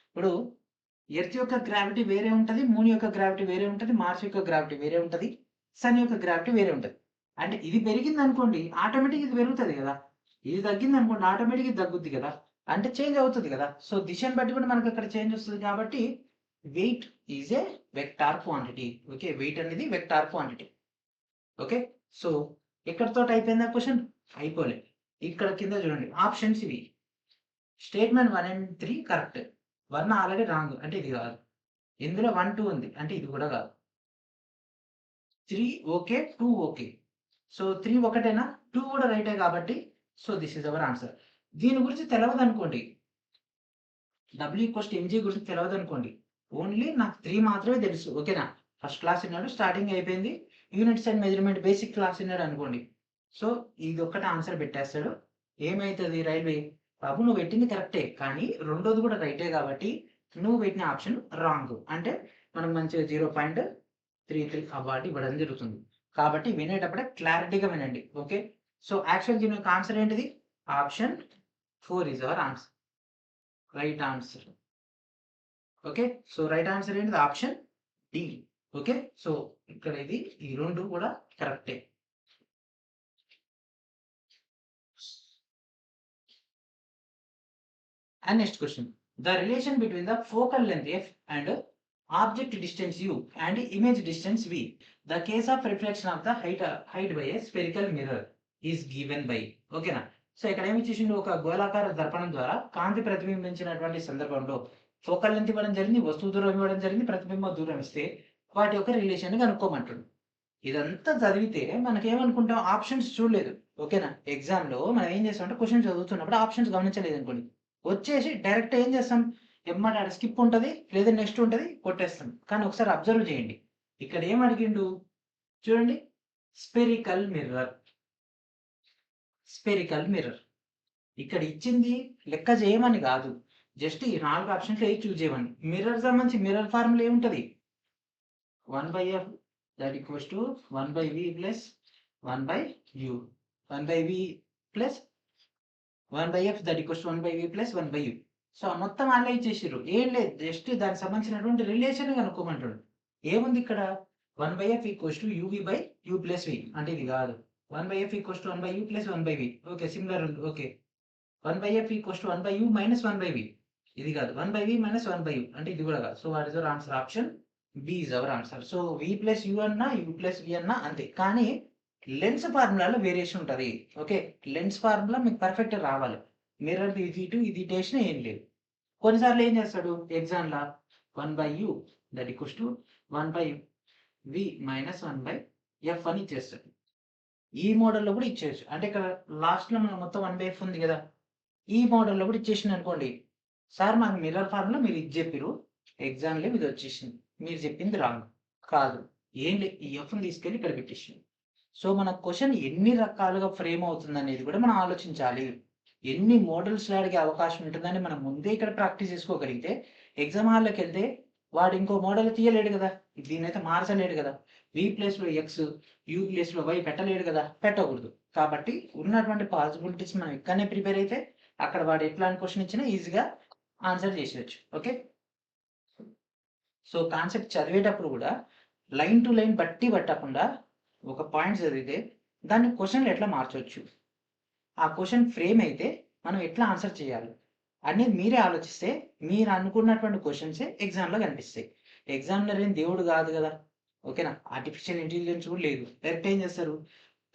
ఇప్పుడు ఎర్త్ యొక్క గ్రావిటీ వేరే ఉంటది. మూన్ యొక్క గ్రావిటీ వేరే ఉంటది. మార్స్ యొక్క గ్రావిటీ వేరే ఉంటది. సన్ యొక్క గ్రావిటీ వేరే ఉంటది. అంటే ఇది పెరిగిందనుకోండి ఆటోమేటిక్‌గా ఇది పెరుగుతది గదా! ఇది తగ్గిందనుకోండి ఆటోమేటిక్‌గా ఇది తగ్గుద్ది గదా! అంటే చేంజ్ అవుతది గదా! సో దిశను బట్టి కూడా మనకు అక్కడ చేంజ్ వస్తది కాబట్టి weight is a vector quantity. Okay. Weight అనేది వెక్టార్ క్వాంటిటీ. ఓకే. సో ఎక్కడితోటి అయిపోయిందా క్వెషన్? అయిపోలే. ఇక్కడ కింద చూడండి ఆప్షన్స్ ఇవి. Statement 1 and 3 correct. 1 already wrong అంటే ఇది కాదు. ఇందులో 1, 2 ఉంది. అంటే ఇది కూడా కాదు. 3 ఓకే. 2 ఓకే. సో 3 ఒకటేనా? 2 కూడా రైటే కాబట్టి so this is our answer. దీని గురించి తెలవదనుకోండి. W mg గురించి తెలవదనుకోండి. ఓన్లీ నాకు 3 మాత్రమే తెలుసు. ఓకేనా? ఫస్ట్ క్లాస్ విన్నాడు. స్టార్టింగ్ అయిపోయింది. Units and measurement basic class విన్నాడు అనుకోండి. సో ఇదొక్కటి ఆన్సర్ పెట్టేస్తాడు. ఏమైతది రైల్వే, బాబు నువ్వు పెట్టింది కరెక్టే. కానీ రెండోది కూడా రైటే కాబట్టి నువ్వు పెట్టిన ఆప్షన్ రాంగ్. అంటే మనం మంచిగా 0.33 అవార్డ్ ఇవ్వడం జరుగుతుంది. కాబట్టి వినేటప్పుడే క్లారిటీగా వినండి. ఓకే. సో యాక్చువల్ దీని యొక్క ఆన్సర్ ఏంటిది? Option 4 is our answer. Right answer. Okay. So right answer ఏంటిది? Option D. ఓకే. సో ఇక్కడ ఇది ఈ 2 కూడా కరెక్టే. And next question. The relation between the focal length f and object distance u and image distance v. The case of reflection of the height by a spherical mirror is given by. ఓకేనా? So ఇక్కడ ఏమి చేసిండు? ఒక గోళాకార దర్పణం ద్వారా కాంతి ప్రతిబింబించినటువంటి సందర్భంలో focal length ఇవ్వడం జరిగింది, వస్తువు దూరం ఇవ్వడం జరిగింది, ప్రతిబింబ దూరం ఇస్తే వాటి యొక్క రిలేషన్ కనుక్కోమంటాడు. ఇదంతా చదివితే మనకేమనుకుంటాం? ఆప్షన్స్ చూడలేదు. ఓకేనా? ఎగ్జామ్‌లో మనం ఏం చేస్తామంటే క్వెషన్ చదువుతున్నప్పుడు ఆప్షన్స్ గమనించలేదనుకోండి. వచ్చేసి డైరెక్ట్ ఏం చేస్తాం? ఎమ్మటే ఆడ స్కిప్ ఉంటది. లేదా నెక్స్ట్ ఉంటది. కొట్టేస్తాం. కానీ ఒకసారి అబ్జర్వ్ చేయండి. ఇక్కడ ఏం అడిగిండు? చూడండి. Spherical mirror. Spherical mirror. ఇక్కడ ఇచ్చింది లెక్క చేయమని కాదు. జస్ట్ ఈ 4 ఆప్షన్స్‌లో ఏది చూజ్ చేయమని. మిర్రర్ సంబంధించి మిర్రర్ ఫార్ములా ఏముంటది? 1/f that equals to 1/v plus 1/u. 1/v plus 1/f that equals to 1/v plus 1/u. So మొత్తం ఆళ్ళే ఇచ్చేసిర్రు. ఏం లేదు. జస్ట్ దానికి సంబంధించినటువంటి రిలేషన్ కనుక్కోమంటాడు. ఏముంది ఇక్కడ? 1/f equals to uv by u plus v. అంటే ఇది కాదు. 1/f equals to 1/u plus 1/v. Okay. Similar ఉంది. Okay. 1/f equals to 1/u minus 1/v. ఇది కాదు. 1/v minus 1/u. అంటే ఇది కూడా కాదు. So what is our answer? Option B is our answer. So v plus u అన్నా u plus v అన్నా అంతే. కానీ లెన్స్ ఫార్ములాలో వేరియేషన్ ఉంటది. ఓకే. లెన్స్ ఫార్ములా మీకు పర్ఫెక్ట్‌గా రావాలి. మిర్రర్ ఇది ఇటు ఇది ఇటు ఏసినా ఏం లేదు. కొన్నిసార్లు ఏం చేస్తాడు ఎగ్జామ్‌ల 1/u that equals to 1/v minus 1/f అని ఇచ్చేస్తాడు. ఈ మోడల్‌లో కూడా ఇచ్చేయొచ్చు. అంటే ఇక్కడ లాస్ట్‌లో మనం మొత్తం 1/f ఉంది కదా! ఈ మోడల్‌లో కూడా ఇచ్చేసిండు అనుకోండి. సార్ మాకు మిర్రర్ ఫార్ములా మీరు ఇది చెప్పిర్రు. ఎగ్జామ్‌లో ఇది వచ్చేసింది. మీరు చెప్పింది రాంగ్. కాదు. ఏం లే ఈ ఎఫ్‌ని తీసుకెళ్ళి ఇక్కడ పెట్టేసిండు. సో, మన క్వెషన్ ఎన్ని రకాలుగా ఫ్రేమ్ అవుతుందనేది కూడా మనం ఆలోచించాలి. ఎన్ని మోడల్స్‌లో అడిగే అవకాశం ఉంటుందని మనం ముందే ఇక్కడ ప్రాక్టీస్ చేసుకోగలిగితే, ఎగ్జామ్ హాల్‌లోకెళ్తే వాడు ఇంకో మోడల్ తీయలేడు గదా! దీన్నైతే మార్చలేడు గదా! వి ప్లేస్‌లో ఎక్స్, యు ప్లేస్‌లో వై పెట్టలేడు గదా! పెట్టకూడదు. కాబట్టి ఉన్నటువంటి పాసిబిలిటీస్ మనం ఇక్కడనే ప్రిపేర్ అయితే, అక్కడ వాడు ఎట్లాంటి క్వెషన్ ఇచ్చినా ఈజీగా ఆన్సర్ చేసేయొచ్చు. ఓకే. సో, కాన్సెప్ట్ చదివేటప్పుడు గూడా లైన్ టు లైన్ బట్టి పట్టకుండా ఒక పాయింట్ చదివితే దాన్ని క్వెషన్‌లో ఎట్లా మార్చొచ్చు? ఆ క్వెషన్ ఫ్రేమ్ అయితే మనం ఎట్లా ఆన్సర్ చేయాలి? అనేది మీరే ఆలోచిస్తే మీరు అనుకున్నటువంటి క్వెషన్సే ఎగ్జామ్‌లో కనిపిస్తాయి. ఎగ్జామినర్ ఏం దేవుడు కాదు గదా! ఓకేనా? ఆర్టిఫిషియల్ ఇంటెలిజెన్స్ కూడా లేదు. డైరెక్ట్ ఏం చేస్తారు?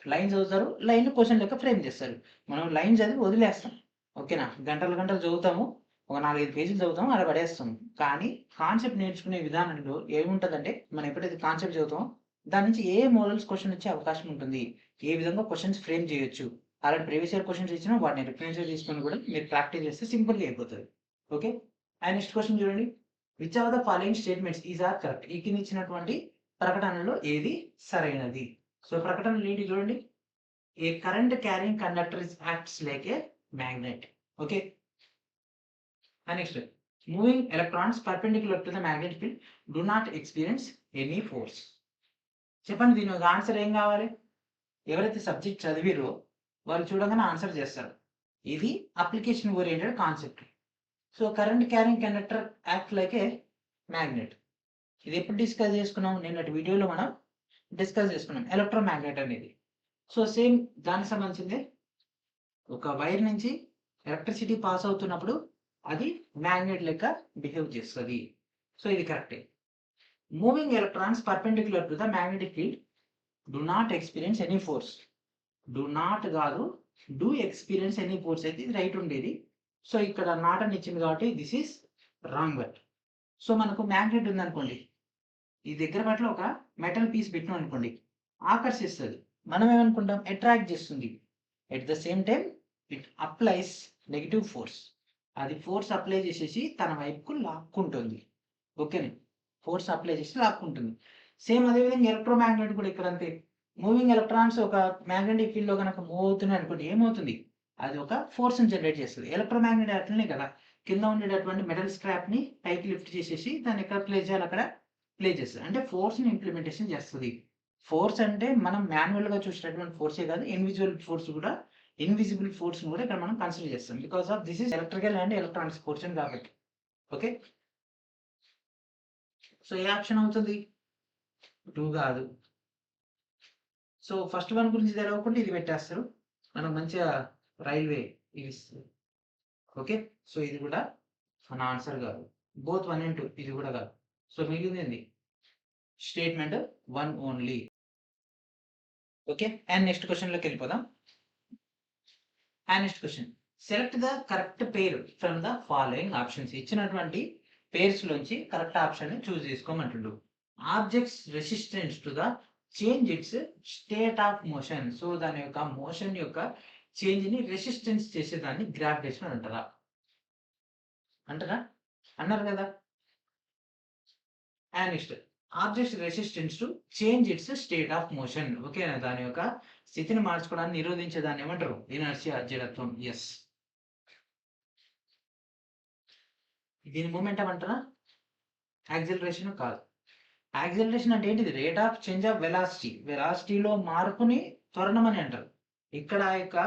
లైన్ చదువుతారు. లైన్‌ని క్వెషన్ లెక్క ఫ్రేమ్ చేస్తారు. మనం లైన్ చదివి వదిలేస్తాం. ఓకేనా? గంటలు గంటలు చదువుతాము. ఒక 4, 5 పేజీలు చదువుతాము. ఆడ పడేస్తాం. కానీ కాన్సెప్ట్ నేర్చుకునే విధానంలో ఏముంటదంటే మనం ఎప్పుడైతే కాన్సెప్ట్ చదువుతామో దాని నుంచి ఏ మోడల్స్ క్వెషన్ వచ్చే అవకాశం ఉంటుంది? ఏ విధంగా క్వెషన్స్ ఫ్రేమ్ చేయొచ్చు? అలాంటి ప్రీవియస్ ఇయర్ క్వెషన్స్ ఇచ్చినా వాటిని రిఫరెన్స్‌గా తీసుకొని కూడా మీరు ప్రాక్టీస్ చేస్తే సింపుల్‌గా అయిపోతది. ఓకే. అండ్ నెక్స్ట్ క్వెషన్ చూడండి. Which of the following statements is are correct? ఈ కింద ఇచ్చినటువంటి ప్రకటనలో ఏది సరైనది? సో, ప్రకటనలు ఏంటి చూడండి. A current carrying conductor acts like a magnet. Okay. And next, moving electrons perpendicular to the magnetic field do not experience any force. చెప్పండి దీని ఒక ఆన్సర్ ఏం కావాలి? ఎవరైతే సబ్జెక్ట్ చదివిరో వాళ్ళు చూడగానే ఆన్సర్ చేస్తారు. ఇది application oriented concept. So, current carrying conductor act like a magnet. ఇది ఎప్పుడు డిస్కస్ చేసుకున్నాం? నిన్నటి వీడియోలో మనం డిస్కస్ చేసుకున్నాం ఎలక్ట్రోమాగ్నెట్ అనేది. సో, సేమ్ దానికి సంబంధించిందే. ఒక వైర్ నుంచి ఎలక్ట్రిసిటీ పాస్ అవుతున్నప్పుడు అది మ్యాగ్నెట్ లెక్క బిహేవ్ చేస్తది. సో, ఇది కరెక్టే. Moving electrons perpendicular to the magnetic field do not experience any force. Do not కాదు, డు ఎక్స్‌పీరియన్స్ ఎనీ ఫోర్స్ అయితే ఇది రైట్ ఉండేది. సో, ఇక్కడ నాట్ అని ఇచ్చింది కాబట్టి this is wrong word. So, మనకు మ్యాగ్నెట్ ఉందనుకోండి. ఈ దగ్గర పట్ల ఒక మెటల్ పీస్ పెట్టినాం అనుకోండి. ఆకర్షిస్తది. మనం ఏమనుకుంటాం? అట్రాక్ట్ చేస్తుంది. At the same time it applies negative force. అది ఫోర్స్ అప్లై చేసేసి తన వైపుకు లాక్కుంటుంది. ఓకేనా? ఫోర్స్ అప్లై చేసి లాక్కుంటుంది. సేమ్ అదే విధంగా ఎలక్ట్రోమాగ్నెట్ కూడా ఇక్కడ అంతే. మూవింగ్ ఎలక్ట్రాన్స్ ఒక మ్యాగ్నెటిక్ ఫీల్డ్‌లో గనక మూవ్ అవుతున్నాయి అనుకోండి ఏమవుతుంది? అది ఒక ఫోర్స్‌ని జనరేట్ చేస్తది. ఎలక్ట్రోమాగ్నెట్ అట్లనే కదా! కింద ఉండేటటువంటి మెటల్ స్క్రాప్‌ని పైకి లిఫ్ట్ చేసేసి దాన్ని ఎక్కడ ప్లేస్ చేయాలో అక్కడ ప్లేస్ చేస్తది. అంటే ఫోర్స్‌ని ఇంప్లిమెంటేషన్ చేస్తది. ఫోర్స్ అంటే మనం మాన్యువల్‌గా చూసేటటువంటి ఫోర్సే కాదు. ఇన్విజిబుల్ ఫోర్స్‌ని కూడా ఇక్కడ మనం కన్సిడర్ చేస్తాం. Because of this is electrical and electronics portion కాబట్టి. ఓకే. సో, ఏ ఆప్షన్ అవుతుంది? 2 కాదు. సో, ఫస్ట్ వన్ గురించి తెలవకుండా ఇది పెట్టేస్తారు. మనకు మంచిగా రైల్వే ఇది ఇస్తది. ఓకే. సో, ఇది కూడా మన ఆన్సర్ కాదు. బోత్ 1 అండ్ 2 ఇది కూడా కాదు. సో, మిగిలిందేంది? Statement 1 only. Okay. And next క్వెషన్‌లోకి వెళ్ళిపోదాం. And next question. Select the correct pair from the following options. ఇచ్చినటువంటి పెయిర్స్ లోంచి కరెక్ట్ ఆప్షన్ ని చూస్ చేసుకోమంటుండు. Objects resistance to the change its state of motion. So, దాని యొక్క motion యొక్క change ని రెసిస్టెన్స్ చేసేదాన్ని గ్రావిటేషన్ అంటారా? అంటారా? అన్నారు కదా! And next objects resistance to change its state of motion. ఓకేనా? దాని యొక్క స్థితిని మార్చుకోవడాన్ని నిరోధించే దాన్ని ఏమంటారు? ఇనర్షియా, జడత్వం. యెస్. దీని మొమెంటం అంటారా? యాక్సిలరేషన్ కాదు. యాక్సిలరేషన్ అంటే ఏంటిది? Rate of change of velocity. వెలాసిటీలో మార్పుని త్వరణం అని అంటారు. ఇక్కడ ఆ యొక్క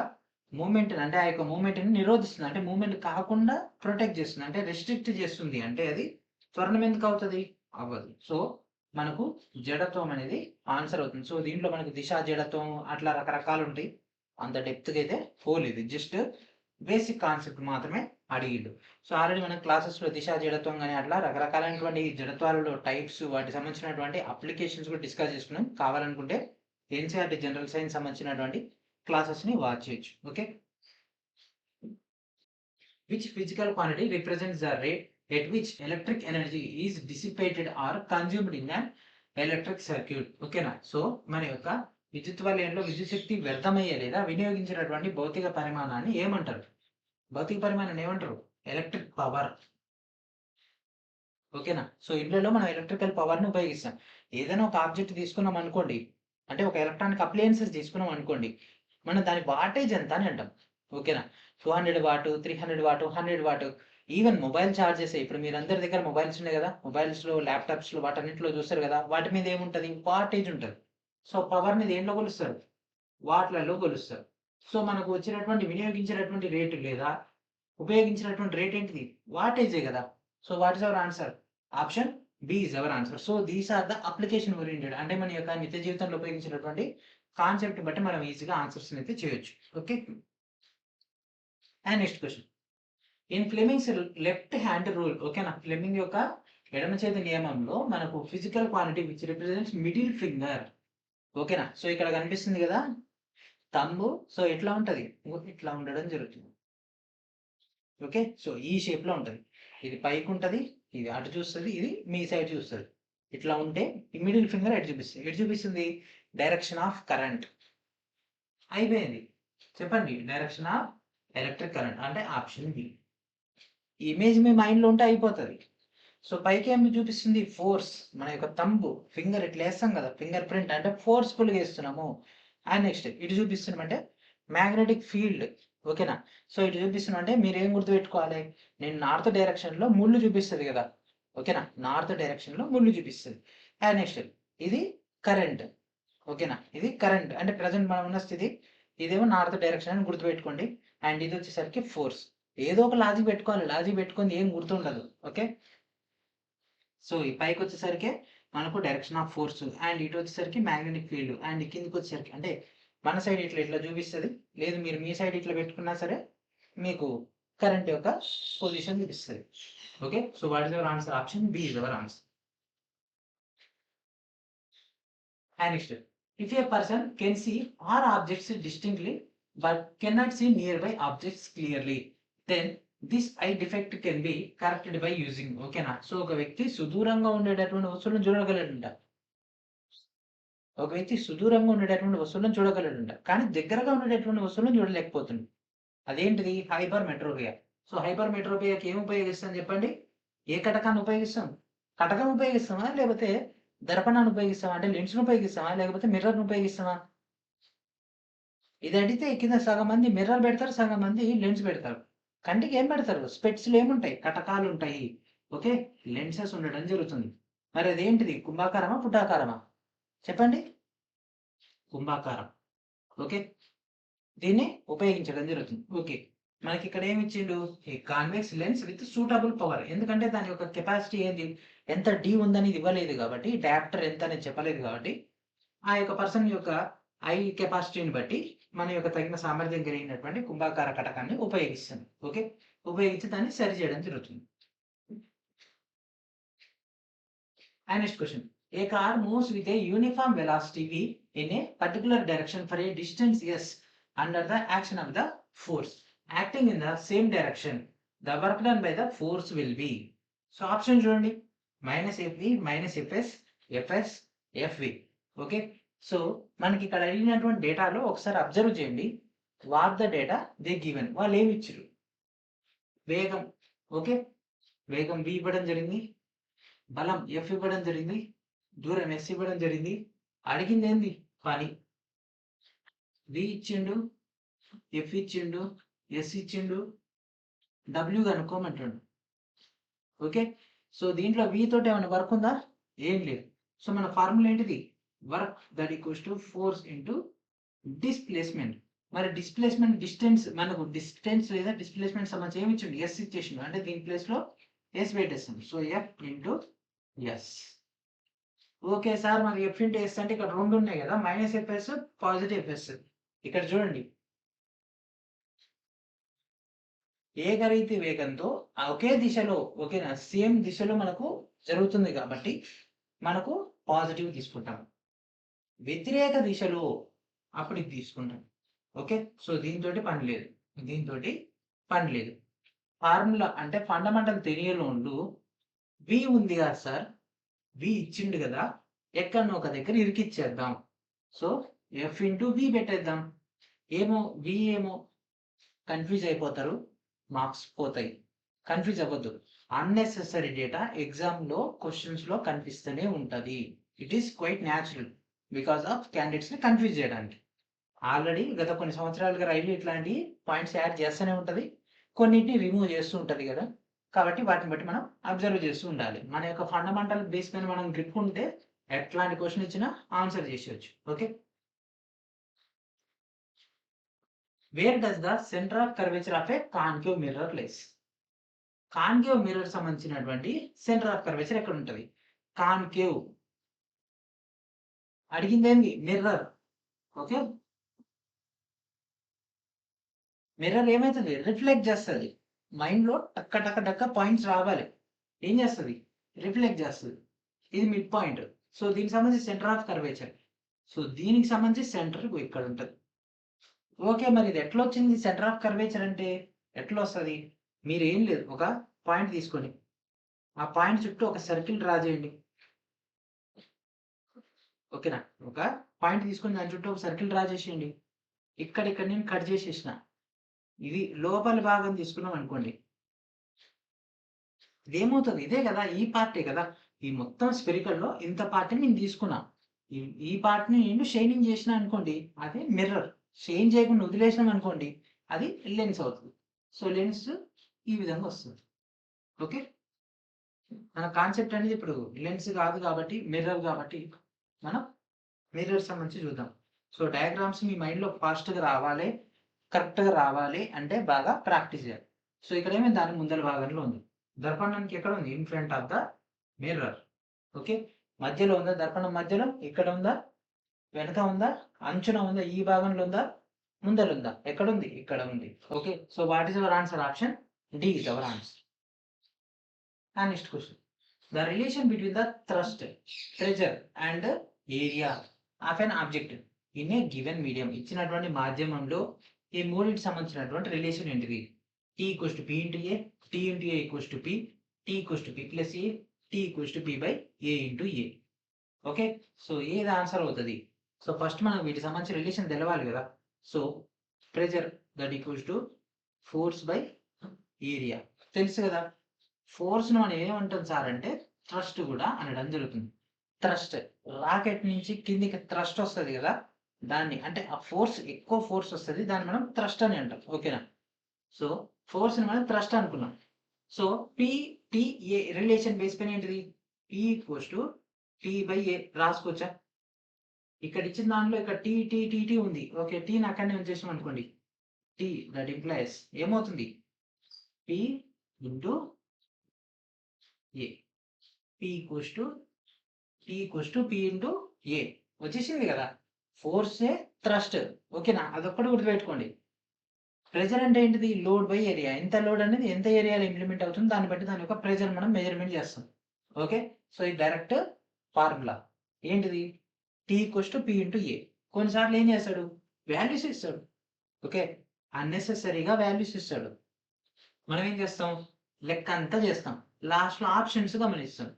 మూవ్‌మెంట్‌ని అంటే ఆ యొక్క మూవ్‌మెంట్‌ని నిరోధిస్తుంది. అంటే మూవ్‌మెంట్ కాకుండా ప్రొటెక్ట్ చేస్తుంది. అంటే రెస్ట్రిక్ట్ చేస్తుంది. అంటే అది త్వరణం ఎందుకు అవుతది? అవ్వదు. సో, మనకు జడత్వం అనేది ఆన్సర్ అవుతుంది. సో, దీంట్లో మనకు దిశ, జడత్వం అట్లా రకరకాలు ఉంటాయి. అంత డెప్త్‌గా అయితే పోలేదు. జస్ట్ బేసిక్ కాన్సెప్ట్ మాత్రమే అడిగిండు. సో, ఆల్రెడీ మనం క్లాసెస్‌లో దిశ, జడత్వం గాని అట్లా రకరకాలైనటువంటి టైప్స్ వాటికి సంబంధించినటువంటి అప్లికేషన్స్ కూడా డిస్కస్ చేసుకున్నాం. కావాలనుకుంటే ఎన్‌సీఈఆర్‌టీ జనరల్ సైన్స్ సంబంధించినటువంటి క్లాసెస్‌ని వాచ్ చేయొచ్చు. Okay. Which physical quantity represents the rate at which electric energy is dissipated or consumed in an electric circuit. ఓకేనా? సో, మన యొక్క విద్యుత్ వలయంలో విద్యుత్ శక్తి వ్యర్థమయ్యే లేదా వినియోగించినటువంటి భౌతిక పరిమాణాన్ని ఏమంటారు? భౌతిక పరిమాణాన్ని ఏమంటారు? Electric power. ఓకేనా? సో ఇళ్ళలో మనం ఎలక్ట్రికల్ పవర్‌ని ఉపయోగిస్తాం. ఏదైనా ఒక ఆబ్జెక్ట్ తీసుకున్నాం అనుకోండి, అంటే ఒక ఎలక్ట్రానిక్ అప్లయెన్సెస్ తీసుకున్నాం అనుకోండి, మనం దాని వాటేజ్ ఎంత అని అంటాం. ఓకేనా? 200 వాటు, 300 వాటు, 100 వాటు, ఈవెన్ మొబైల్ చార్జెసే. ఇప్పుడు మీరందరి దగ్గర మొబైల్స్ ఉన్నాయి గదా! మొబైల్స్‌లో, ల్యాప్‌టాప్స్‌లో వాటన్నిటిలో చూస్తారు గదా! వాటి మీద ఏముంటది? వాటేజ్ ఉంటది. సో పవర్‌ని దేంట్లో కొలుస్తారు? వాట్లలో కొలుస్తారు. సో మనకు వచ్చినటువంటి వినియోగించినటువంటి రేటు లేదా ఉపయోగించినటువంటి రేట్ ఏంటిది? వాటేజే గదా! So what is our answer? Option B is our answer. So these are the application oriented, అంటే మన యొక్క నిత్య జీవితంలో ఉపయోగించినటువంటి కాన్సెప్ట్ బట్టి మనం ఈజీగా ఆన్సర్స్ అయితే చేయొచ్చు. Okay. And next question. In Fleming's left hand rule, ఓకేనా? ఫ్లెమింగ్ యొక్క ఎడమ చేతి నియమంలో మనకు physical quantity which represents middle finger. ఓకేనా? సో ఇక్కడ కనిపిస్తుంది కదా థంబ్. సో ఎట్లా ఉంటది? ఇట్లా ఉండడం జరుగుతుంది. ఓకే. సో ఈ షేప్ లో ఉంటది. ఇది పైకి ఉంటది, ఇది అటు చూస్తుంది, ఇది మీ సైడ్ చూస్తుంది. ఇట్లా ఉంటే ఈ మిడిల్ ఫింగర్ ఎటు చూపిస్తుంది? ఎటు చూపిస్తుంది? Direction of current. అయిపోయింది. చెప్పండి. డైరెక్షన్ ఆఫ్ ఎలక్ట్రిక్ కరెంట్ అంటే ఆప్షన్ బి. ఇమేజ్ మీ మైండ్లో ఉంటే అయిపోతుంది. సో పైకి ఏమి చూపిస్తుంది? ఫోర్స్. మన యొక్క తంబు ఫింగర్ ఇట్లా వేస్తాం కదా, ఫింగర్ ప్రింట్ అంటే ఫోర్స్ఫుల్గా వేస్తున్నాము. అండ్ నెక్స్ట్ ఇటు చూపిస్తున్నామంటే మ్యాగ్నెటిక్ ఫీల్డ్. ఓకేనా? సో ఇటు చూపిస్తున్నామంటే మీరు ఏం గుర్తుపెట్టుకోవాలి? నేను నార్త్ డైరెక్షన్లో ముళ్ళు చూపిస్తుంది కదా. ఓకేనా? నార్త్ డైరెక్షన్లో ముళ్ళు చూపిస్తుంది. అండ్ నెక్స్ట్ ఇది కరెంట్. ఓకేనా? ఇది కరెంట్ అంటే ప్రజెంట్ మనం ఉన్న స్థితి. ఇదేమో నార్త్ డైరెక్షన్ అని గుర్తుపెట్టుకోండి. అండ్ ఇది వచ్చేసరికి ఫోర్స్. ఏదో ఒక లాజిక్ పెట్టుకోవాలి. లాజిక్ పెట్టుకొని ఏం గుర్తుండదు. ఓకే. సో ఈ పైకి వచ్చేసరికి మనకు డైరెక్షన్ ఆఫ్ ఫోర్స్, అండ్ ఇటు వచ్చేసరికి మ్యాగ్నెటిక్ ఫీల్డ్, అండ్ కిందికి వచ్చేసరికి అంటే మన సైడ్ ఇట్లా ఇట్లా చూపిస్తుంది. లేదు మీరు మీ సైడ్ ఇట్లా పెట్టుకున్నా సరే మీకు కరెంట్ యొక్క పొజిషన్ చూపిస్తుంది. Okay. So what is our answer? Option B is our answer. And next, if a person can see all objects distinctly but cannot see nearby objects clearly, then this eye defect can be corrected by using. ఓకేనా? So ఒక వ్యక్తి సుదూరంగా ఉండేటటువంటి వస్తువులను చూడగలడంట. ఒక వ్యక్తి సుదూరంగా ఉండేటటువంటి వస్తువులను చూడగలడంట, కానీ దగ్గరగా ఉండేటటువంటి వస్తువులను చూడలేకపోతుంది. అదేంటిది? హైపర్ మెట్రోపియా. సో హైపర్ మెట్రోపియాకి ఏం ఉపయోగిస్తాం చెప్పండి? ఏ కటకాన్ని ఉపయోగిస్తాం? కటకం ఉపయోగిస్తామా, లేకపోతే దర్పణాన్ని ఉపయోగిస్తామా, అంటే లెన్స్‌ను ఉపయోగిస్తామా, లేకపోతే మిర్రర్‌ని ఉపయోగిస్తామా? ఇది అడిగితే కింద సగం మంది మిర్రర్ పెడతారు, సగం మంది లెన్స్ పెడతారు. కంటికి ఏం పెడతారు? స్పెక్ట్స్‌లో ఏముంటాయి? కటకాలు ఉంటాయి. ఓకే. లెన్సెస్ ఉండడం జరుగుతుంది. మరి అదేంటిది? కుంభాకారమా? పుటాకారమా? చెప్పండి. కుంభాకారం. ఓకే. దీన్ని ఉపయోగించడం జరుగుతుంది. ఓకే. మనకి ఇక్కడ ఏమి ఇచ్చిండు? ఈ convex lens with suitable power. ఎందుకంటే దాని యొక్క కెపాసిటీ ఏంది? ఎంత డి ఉందని ఇది ఇవ్వలేదు కాబట్టి, డయాప్టర్ ఎంత అని చెప్పలేదు కాబట్టి, ఆ యొక్క పర్సన్ యొక్క ఐ కెపాసిటీని బట్టి మన యొక్క తగిన సామర్థ్యం కలిగినటువంటి కుంభాకార కటకాన్ని ఉపయోగిస్తుంది. ఓకే. ఉపయోగించి దాన్ని సరి చేయడం జరుగుతుంది. And next question. A car moves with a uniform velocity v in a particular direction for a distance s under the action of the force acting in the same direction. The work done by the force will be. So option చూడండి. minus fv, minus fs, fs, fv. Okay. So మనకి ఇక్కడ అడిగినటువంటి డేటాలో ఒకసారి observe చేయండి. What the data they given. వాళ్ళు ఏమి ఇచ్చారు? వేగం. ఓకే. వేగం v ఇవ్వడం జరిగింది, బలం ఎఫ్ ఇవ్వడం జరిగింది, దూరం ఎస్ ఇవ్వడం జరిగింది. అడిగింది ఏంది? పని. వి ఇచ్చిండు, ఎఫ్ ఇచ్చిండు, ఎస్ ఇచ్చిండు, డబ్ల్యూ కనుక్కోమంటాడు. ఓకే. సో దీంట్లో వి తోటి ఏమైనా వర్క్ ఉందా? ఏం లేదు. సో మన ఫార్ములా ఏంటిది? Work that equals to force into displacement. మరి డిస్ప్లేస్మెంట్ డిస్టెన్స్, మనకు డిస్టెన్స్ లేదా డిస్ప్లేస్మెంట్ సంబంధించి ఏమి ఇచ్చిండు? ఎస్ ఇచ్చేసిండు, అంటే దీని ప్లేస్ లో ఎస్ పెట్టేస్తాం. So F into S. Okay sir, మరి ఎఫ్ ఇంటూ ఎస్ అంటే ఇక్కడ రెండు ఉన్నాయి కదా, మైనస్ ఎఫ్ఎస్, పాజిటివ్ ఎఫ్ఎస్. ఇక్కడ చూడండి, ఏకరీతి వేగంతో ఒకే దిశలో, ఓకేనా, సేమ్ దిశలో మనకు జరుగుతుంది కాబట్టి మనకు పాజిటివ్ తీసుకుంటాం. వ్యతిరేక దిశలో అప్పుడు ఇది తీసుకుంటాం. ఓకే. సో దీంతో పని లేదు, దీంతో పని లేదు. ఫార్ములా అంటే ఫండమెంటల్ థియరీలో ఉండు వి ఉంది కదా సార్, వి ఇచ్చిండు కదా, ఎక్కడో ఒక దగ్గర ఇరికిచ్చేద్దాం. సో ఎఫ్ ఇంటూ వి పెట్టేద్దాం. ఏమో వి ఏమో కన్ఫ్యూజ్ అయిపోతారు, మార్క్స్ పోతాయి. కన్ఫ్యూజ్ అవ్వద్దు. అన్నెసెసరీ డేటా ఎగ్జామ్లో క్వశ్చన్స్లో కనిపిస్తూనే ఉంటుంది. It is quite natural because of క్యాండిడేట్స్ని కన్ఫ్యూజ్ చేయడానికి. ఆల్రెడీ గత కొన్ని సంవత్సరాలుగా రైల్వే ఇట్లాంటి పాయింట్స్ యాడ్ చేస్తూనే ఉంటుంది, కొన్నిటిని రిమూవ్ చేస్తూ ఉంటుంది కదా. కాబట్టి వాటిని బట్టి మనం అబ్జర్వ్ చేస్తూ ఉండాలి. మన యొక్క ఫండమెంటల్ బేస్ పైన మనం గ్రిప్ ఉంటే ఎట్లాంటి క్వశ్చన్ ఇచ్చినా ఆన్సర్ చేసేయచ్చు. Okay, where does the centre of curvature of a concave mirror lies? Concave mirror సంబంధించినటువంటి సెంటర్ ఆఫ్ కర్వేచర్ ఎక్కడ ఉంటుంది? కాన్కేవ్ అడిగిందేంది? మిర్రర్. ఓకే, మిర్రర్ ఏమవుతుంది? రిఫ్లెక్ట్ చేస్తుంది. మైండ్లో టక్క టక్క టక్క పాయింట్స్ రావాలి. ఏం చేస్తుంది? రిఫ్లెక్ట్ చేస్తుంది. ఇది మిడ్ పాయింట్. సో దీనికి సంబంధించి సెంటర్ ఆఫ్ కర్వేచర్. సో దీనికి సంబంధించి సెంటర్ ఇక్కడ ఉంటుంది. ఓకే, మరి ఇది ఎట్లా వచ్చింది? సెంటర్ ఆఫ్ కర్వేచర్ అంటే ఎట్లా వస్తుంది? మీరు ఏం లేదు, ఒక పాయింట్ తీసుకొని ఆ పాయింట్ చుట్టూ ఒక సర్కిల్ డ్రా చేయండి. ఓకేనా? ఒక పాయింట్ తీసుకొని దాని చుట్టూ ఒక సర్కిల్ డ్రా చేసేయండి. ఇక్కడ నేను కట్ చేసేసిన. ఇది లోపలి భాగం తీసుకున్నాం అనుకోండి, ఇదేమవుతుంది? ఇదే కదా, ఈ పార్టే కదా. ఈ మొత్తం స్పెరికల్లో ఇంత పార్ట్ని నేను తీసుకున్నా. ఈ పార్ట్ని నేను షైనింగ్ చేసిన అనుకోండి, అదే మిర్రర్. షైన్ చేయకుండా వదిలేసినాం అనుకోండి, అది లెన్స్ అవుతుంది. సో లెన్స్ ఈ విధంగా వస్తుంది. ఓకే, మన కాన్సెప్ట్ అనేది ఇప్పుడు లెన్స్ కాదు కాబట్టి మిర్రర్, కాబట్టి మనం మిర్రర్ సంబంధించి చూద్దాం. సో డయాగ్రామ్స్ మీ మైండ్లో ఫాస్ట్గా రావాలి, కరెక్ట్గా రావాలి అంటే బాగా ప్రాక్టీస్ చేయాలి. సో ఇక్కడ ఏమైంది? దాని ముందర భాగంలో ఉంది. దర్పణానికి ఎక్కడ ఉంది? In front of the mirror. Okay, మధ్యలో ఉందా? దర్పణం మధ్యలో ఇక్కడ ఉందా? వెనక ఉందా? అంచున ఉందా? ఈ భాగంలో ఉందా? ముందర ఉందా? ఎక్కడ ఉంది? ఇక్కడ ఉంది. Okay, so what is our answer? Option D is our answer. And next question. The relation between the thrust, pressure and area of an object in a given medium. ఇచ్చినటువంటి మాధ్యమంలో ఈ మూడింటికి సంబంధించినటువంటి రిలేషన్ ఏంటిది? T equals to P into A, T into A equals to P, T equals to P plus A, T equals to P by A into A. Okay, so ఏది answer అవుతుంది? So first మనం వీటికి సంబంధించిన relation తెలవాలి కదా. So pressure that equals to force by area తెలుసు కదా. ఫోర్స్ను మనం ఏమంటాం సార్ అంటే థ్రస్ట్ కూడా అనడం జరుగుతుంది. థ్రస్ట్, రాకెట్ నుంచి కిందికి థ్రస్ట్ వస్తుంది కదా, దాన్ని అంటే ఆ ఫోర్స్, ఎక్కువ ఫోర్స్ వస్తుంది, దాన్ని మనం థ్రస్ట్ అని అంటాం. ఓకేనా? సో ఫోర్స్ని మనం థ్రస్ట్ అనుకున్నాం. సో పిటిఏ రిలేషన్ బేస్ పైన ఏంటిది? P equals to T by A రాసుకోవచ్చా? ఇక్కడ ఇచ్చిన దాంట్లో ఇక్కడ టీ టీ టీ టీ ఉంది. ఓకే, టీని అక్కడనే ఉంచేసాం అనుకోండి. టీ దట్ ఇంప్లైస్ ఏమవుతుంది? P into A. P equals to T equals to P into A వచ్చేసింది కదా. ఫోర్సే థ్రస్ట్. ఓకేనా? అదొక్కటి గుర్తుపెట్టుకోండి. ప్రెజర్ అంటే ఏంటిది? Load by area. ఎంత లోడ్ అనేది ఎంత ఏరియాలో ఇంప్లిమెంట్ అవుతుంది, దాన్ని బట్టి దాని యొక్క ప్రెజర్ మనం మెజర్మెంట్ చేస్తాం. ఓకే, సో ఇది డైరెక్ట్ ఫార్ములా. ఏంటిది? T equals to P into A. కొన్నిసార్లు ఏం చేస్తాడు? వాల్యూస్ ఇస్తాడు. ఓకే, అన్నెసెసరీగా వాల్యూస్ ఇస్తాడు. మనం ఏం చేస్తాం? లెక్క అంతా చేస్తాం, లాస్ట్లో ఆప్షన్స్ గమనిస్తాం.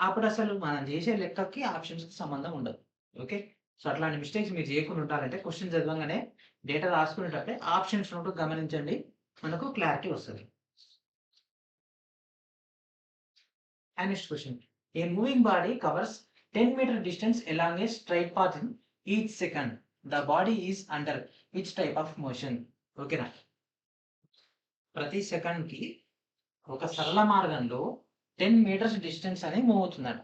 అప్పుడు అసలు మనం చేసే లెక్కకి ఆప్షన్స్కి సంబంధం ఉండదు. ఓకే, సో అట్లాంటి మిస్టేక్స్ మీరు చేయకుండా ఉండాలంటే క్వశ్చన్ చదవగానే డేటా రాసుకునేటప్పుడే ఆప్షన్స్ ఉంటూ గమనించండి, మనకు క్లారిటీ వస్తుంది. And next question. A moving body covers 10 meter distance along a straight path in each second. The body is under which type of motion? ఓకేనా? ప్రతి సెకండ్కి ఒక సరళ మార్గంలో 10 మీటర్స్ డిస్టెన్స్ అనేది మూవ్ అవుతుందట.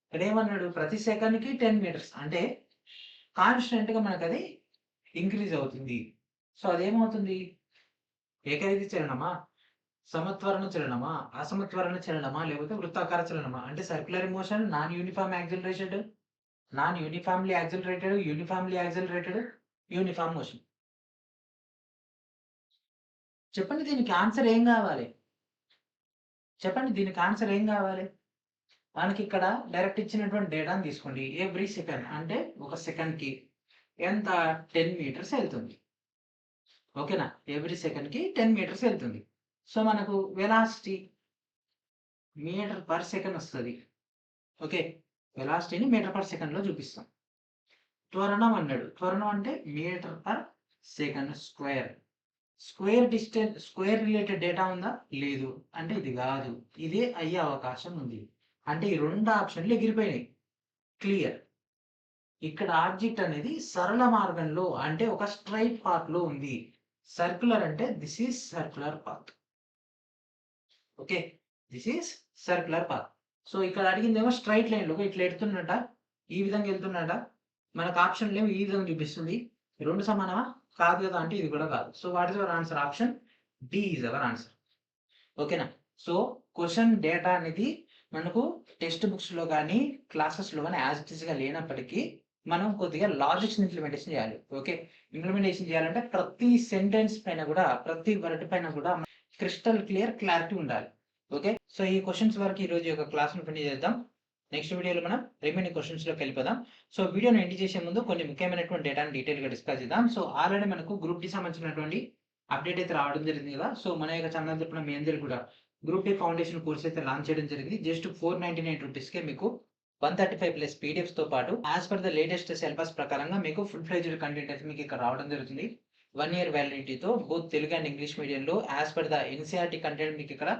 ఇక్కడ ఏమన్నాడు? ప్రతి సెకండ్కి 10 మీటర్స్ అంటే కాన్స్టెంట్గా మనకు అది ఇంక్రీజ్ అవుతుంది. సో అదేమవుతుంది? ఏకరీతి చలనమా, సమత్వరణ చలనమా, అసమత్వరణ చలనమా, లేకపోతే వృత్తాకార చలనమా? అంటే circular motion, non uniform accelerated, non uniformly accelerated, uniformly accelerated, uniform motion. చెప్పండి, దీనికి ఆన్సర్ ఏం కావాలి? చెప్పండి, దీనికి ఆన్సర్ ఏం కావాలి? మనకి ఇక్కడ డైరెక్ట్ ఇచ్చినటువంటి డేటాను తీసుకోండి. ఎవ్రీ సెకండ్ అంటే ఒక సెకండ్కి ఎంత? 10 మీటర్స్ వెళ్తుంది. ఓకేనా? ఎవ్రీ సెకండ్కి 10 మీటర్స్ వెళ్తుంది. సో మనకు వెలాసిటీ మీటర్ పర్ సెకండ్ వస్తుంది. ఓకే, వెలాసిటీని మీటర్ పర్ సెకండ్లో చూపిస్తాం. త్వరణం అన్నాడు. త్వరణం అంటే metre per second square. Square related data ఉందా? లేదు. అంటే ఇది కాదు. ఇదే అయ్యే అవకాశం ఉంది. అంటే ఈ 2 ఆప్షన్లు ఎగిరిపోయినాయి. క్లియర్. ఇక్కడ ఆబ్జెక్ట్ అనేది సరళ మార్గంలో అంటే ఒక స్ట్రెయిట్ పాత్‌లో ఉంది. సర్క్యులర్ అంటే this is circular path. Okay. This is circular path. So, ఇక్కడ అడిగిందేమో స్ట్రెయిట్ లైన్‌లో ఇట్లా ఎడుతున్నట, ఈ విధంగా ఎళ్తున్నట. మనకు ఆప్షన్‌లేమో ఈ విధంగా చూపిస్తుంది. 2 సమానమా? కాదు కదా! అంటే ఇది కూడా కాదు. So, what is our answer? Option D is our answer. ఓకేనా? సో, క్వెషన్ డేటా అనేది మనకు టెక్స్ట్ బుక్స్‌లో గాని, క్లాసెస్‌లో గాని యాజ్ ఇట్ ఈస్‌గా లేనప్పటికీ మనం కొద్దిగా లాజిక్స్‌ని ఇంప్లిమెంటేషన్ చేయాలి. ఓకే. ఇంప్లిమెంటేషన్ చేయాలంటే ప్రతి సెంటెన్స్ పైన కూడా, ప్రతి వర్డ్ పైన కూడా క్రిస్టల్ క్లారిటీ ఉండాలి. ఓకే. సో, ఈ క్వెషన్స్ వరకు ఈరోజు యొక్క క్లాస్‌ని ఫినిష్ చేద్దాం. నెక్స్ట్ వీడియోలో మనం రిమైనింగ్ క్వెషన్స్‌లోకి వెళ్ళిపోదాం. సో, వీడియోని ఎండ్ చేసే ముందు కొన్ని ముఖ్యమైనటువంటి డేటాను డీటెయిల్‌గా డిస్కస్ చేద్దాం. సో, ఆల్రెడీ మనకు గ్రూప్ డి సంబంధించినటువంటి అప్డేట్ అయితే రావడం జరిగింది కదా! సో, మన యొక్క ఛానల్ తరపున మీ అందరికి కూడా గ్రూప్ డి ఫౌండేషన్ కోర్స్ అయితే లాంచ్ చేయడం జరిగింది. జస్ట్ ₹499కే మీకు 135+ పీడిఎఫ్స్‌తో పాటు as per the latest syllabus ప్రకారంగా మీకు ఫుల్ ఫ్లెడ్జ్డ్ కంటెంట్ అయితే మీకు ఇక్కడ రావడం జరుగుతుంది. 1 ఇయర్ వ్యాలిడిటీతో బోత్ తెలుగు అండ్ ఇంగ్లీష్ మీడియంలో as per the NCERT content మీకు ఇక్కడ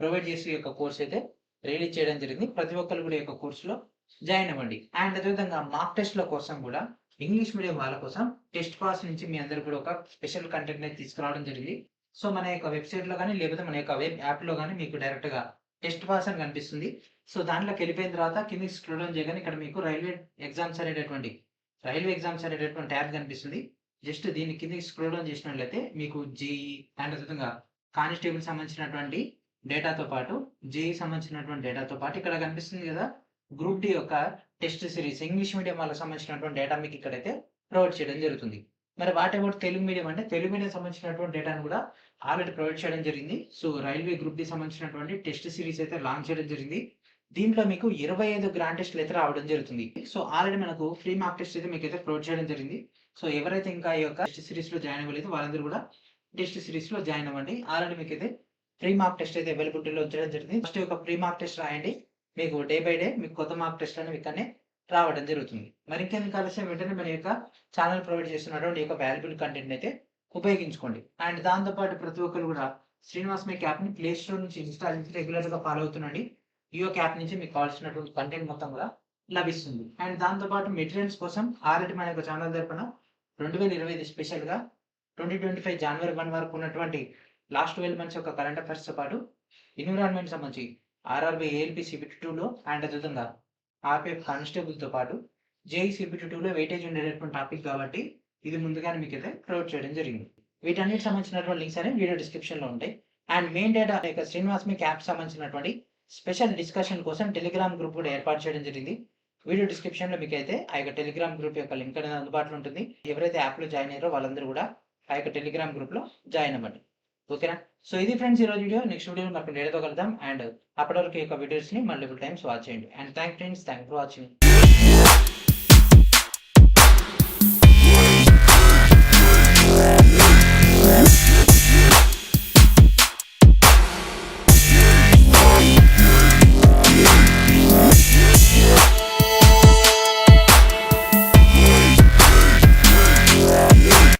ప్రొవైడ్ చేసి ఈ యొక్క కోర్స్ అయితే రిలీజ్ చేయడం జరిగింది. ప్రతి ఒక్కరు కూడా ఈ యొక్క కోర్స్‌లో జాయిన్ అవ్వండి. అండ్ అదేవిధంగా మాక్ టెస్ట్‌ల కోసం కూడా ఇంగ్లీష్ మీడియం వాళ్ళ కోసం టెస్ట్ పాస్ నుంచి మీ అందరికి కూడా ఒక స్పెషల్ కంటెంట్ అయితే తీసుకురావడం జరిగింది. సో, మన యొక్క వెబ్‌సైట్‌లో గాని, లేకపోతే మన యొక్క వెబ్ యాప్‌లో గాని మీకు డైరెక్ట్‌గా టెస్ట్ పాస్ అని కనిపిస్తుంది. సో, దాంట్లోకి వెళ్ళిపోయిన తర్వాత కిందకి స్క్రోల్ డౌన్ చేయగానే ఇక్కడ మీకు రైల్వే ఎగ్జామ్స్ అనేటటువంటి ట్యాబ్ కనిపిస్తుంది. జస్ట్ దీన్ని కిందకి స్క్రోల్ డౌన్ చేసినట్లయితే మీకు జేఈ అండ్ అదేవిధంగా కానిస్టేబుల్ సంబంధించినటువంటి డేటాతో పాటు, జేఈ సంబంధించినటువంటి డేటాతో పాటు ఇక్కడ కనిపిస్తుంది కదా! గ్రూప్ డి యొక్క టెస్ట్ సిరీస్ ఇంగ్లీష్ మీడియం వాళ్ళకి సంబంధించినటువంటి డేటా మీకు ఇక్కడైతే ప్రొవైడ్ చేయడం జరుగుతుంది. మరి వాట్ అబౌట్ తెలుగు మీడియం అంటే తెలుగు మీడియం సంబంధించినటువంటి డేటాను కూడా ఆల్రెడీ ప్రొవైడ్ చేయడం జరిగింది. సో, రైల్వే గ్రూప్ డి సంబంధించినటువంటి టెస్ట్ సిరీస్ అయితే లాంచ్ చేయడం జరిగింది. దీంట్లో మీకు 25 గ్రాండ్ టెస్ట్‌లు అయితే రావడం జరుగుతుంది. సో, ఆల్రెడీ మనకు ఫ్రీ మాక్ టెస్ట్ అయితే మీకైతే ప్రొవైడ్ చేయడం జరిగింది. సో, ఎవరైతే ఇంకా ఈ యొక్క టెస్ట్ సిరీస్‌లో జాయిన్ అవ్వలేదో వాళ్ళందరూ కూడా టెస్ట్ సిరీస్‌లో జాయిన్ అవ్వండి. ఆల్రెడీ మీకైతే ఫ్రీ మాక్ టెస్ట్ అయితే అవైలబిలిటీలో ఉంచడం జరిగింది. ఫస్ట్ యొక్క ఫ్రీ మాక్ టెస్ట్ రాయండి. మీకు డే బై డే మీకు కొత్త మాక్ టెస్ట్ అనేవి ఇక్కడనే రావడం జరుగుతుంది. మరి ఇంకెందుకు ఆలస్యం వెంటనే మన యొక్క ఛానల్ ప్రొవైడ్ చేస్తున్నటువంటి ఈ యొక్క వాల్యుబుల్ కంటెంట్‌ని అయితే ఉపయోగించుకోండి. అండ్ దాంతో పాటు ప్రతి ఒక్కరు కూడా శ్రీనివాస్ మేక్ యాప్‌ని ప్లే స్టోర్ నుంచి ఇన్‌స్టాల్ చేసి రెగ్యులర్‌గా ఫాలో అవుతుండండి. ఈ యొక్క యాప్ నుంచి మీకు కావాల్సినటువంటి కంటెంట్ మొత్తం కూడా లభిస్తుంది. అండ్ దాంతో పాటు మెటీరియల్స్ కోసం ఆల్రెడీ మన యొక్క ఛానల్ తరపున 2025 స్పెషల్‌గా 2025 జనవరి 1 వరకు ఉన్నటువంటి లాస్ట్ 12 మంత్స్ యొక్క కరెంట్ అఫైర్స్‌తో పాటు ఎన్విరాన్మెంట్ సంబంధించి ఆర్ఆర్‌బీ ఏఎల్‌పీ సీపీటీ 2లో అండ్ అదేవిధంగా ఆర్‌పీఎఫ్ కానిస్టేబుల్‌తో పాటు జేఈ సీపీటీ 2లో వెయిటేజ్ ఉండేటటువంటి టాపిక్ కాబట్టి ఇది ముందుగానే మీకైతే ప్రొవైడ్ చేయడం జరిగింది. వీటన్నిటికి సంబంధించినటువంటి లింక్స్ అనేవి వీడియో డిస్క్రిప్షన్‌లో ఉంటాయి. అండ్ మెయిన్ డేటా యొక్క శ్రీనివాస్ మేక్ యాప్ సంబంధించినటువంటి స్పెషల్ డిస్కషన్ కోసం టెలిగ్రామ్ గ్రూప్ కూడా ఏర్పాటు చేయడం జరిగింది. వీడియో డిస్క్రిప్షన్‌లో మీకైతే ఆ యొక్క టెలిగ్రామ్ గ్రూప్ యొక్క లింక్ అనేది అందుబాటులో ఉంటుంది. ఎవరైతే యాప్‌లో జాయిన్ అయ్యారో వాళ్ళందరూ కూడా ఆ యొక్క టెలిగ్రామ్ గ్రూప్‌లో జాయిన్ అవ్వండి. ఓకేనా? సో, ఇది ఫ్రెండ్స్ ఈరోజు వీడియో. నెక్స్ట్ వీడియోలో మరొక డేటాతో కలుద్దాం. అండ్ అప్పటి వరకు ఈ యొక్క వీడియోస్‌ని మల్టిపుల్ టైమ్స్ వాచ్ చేయండి. And thanks for watching.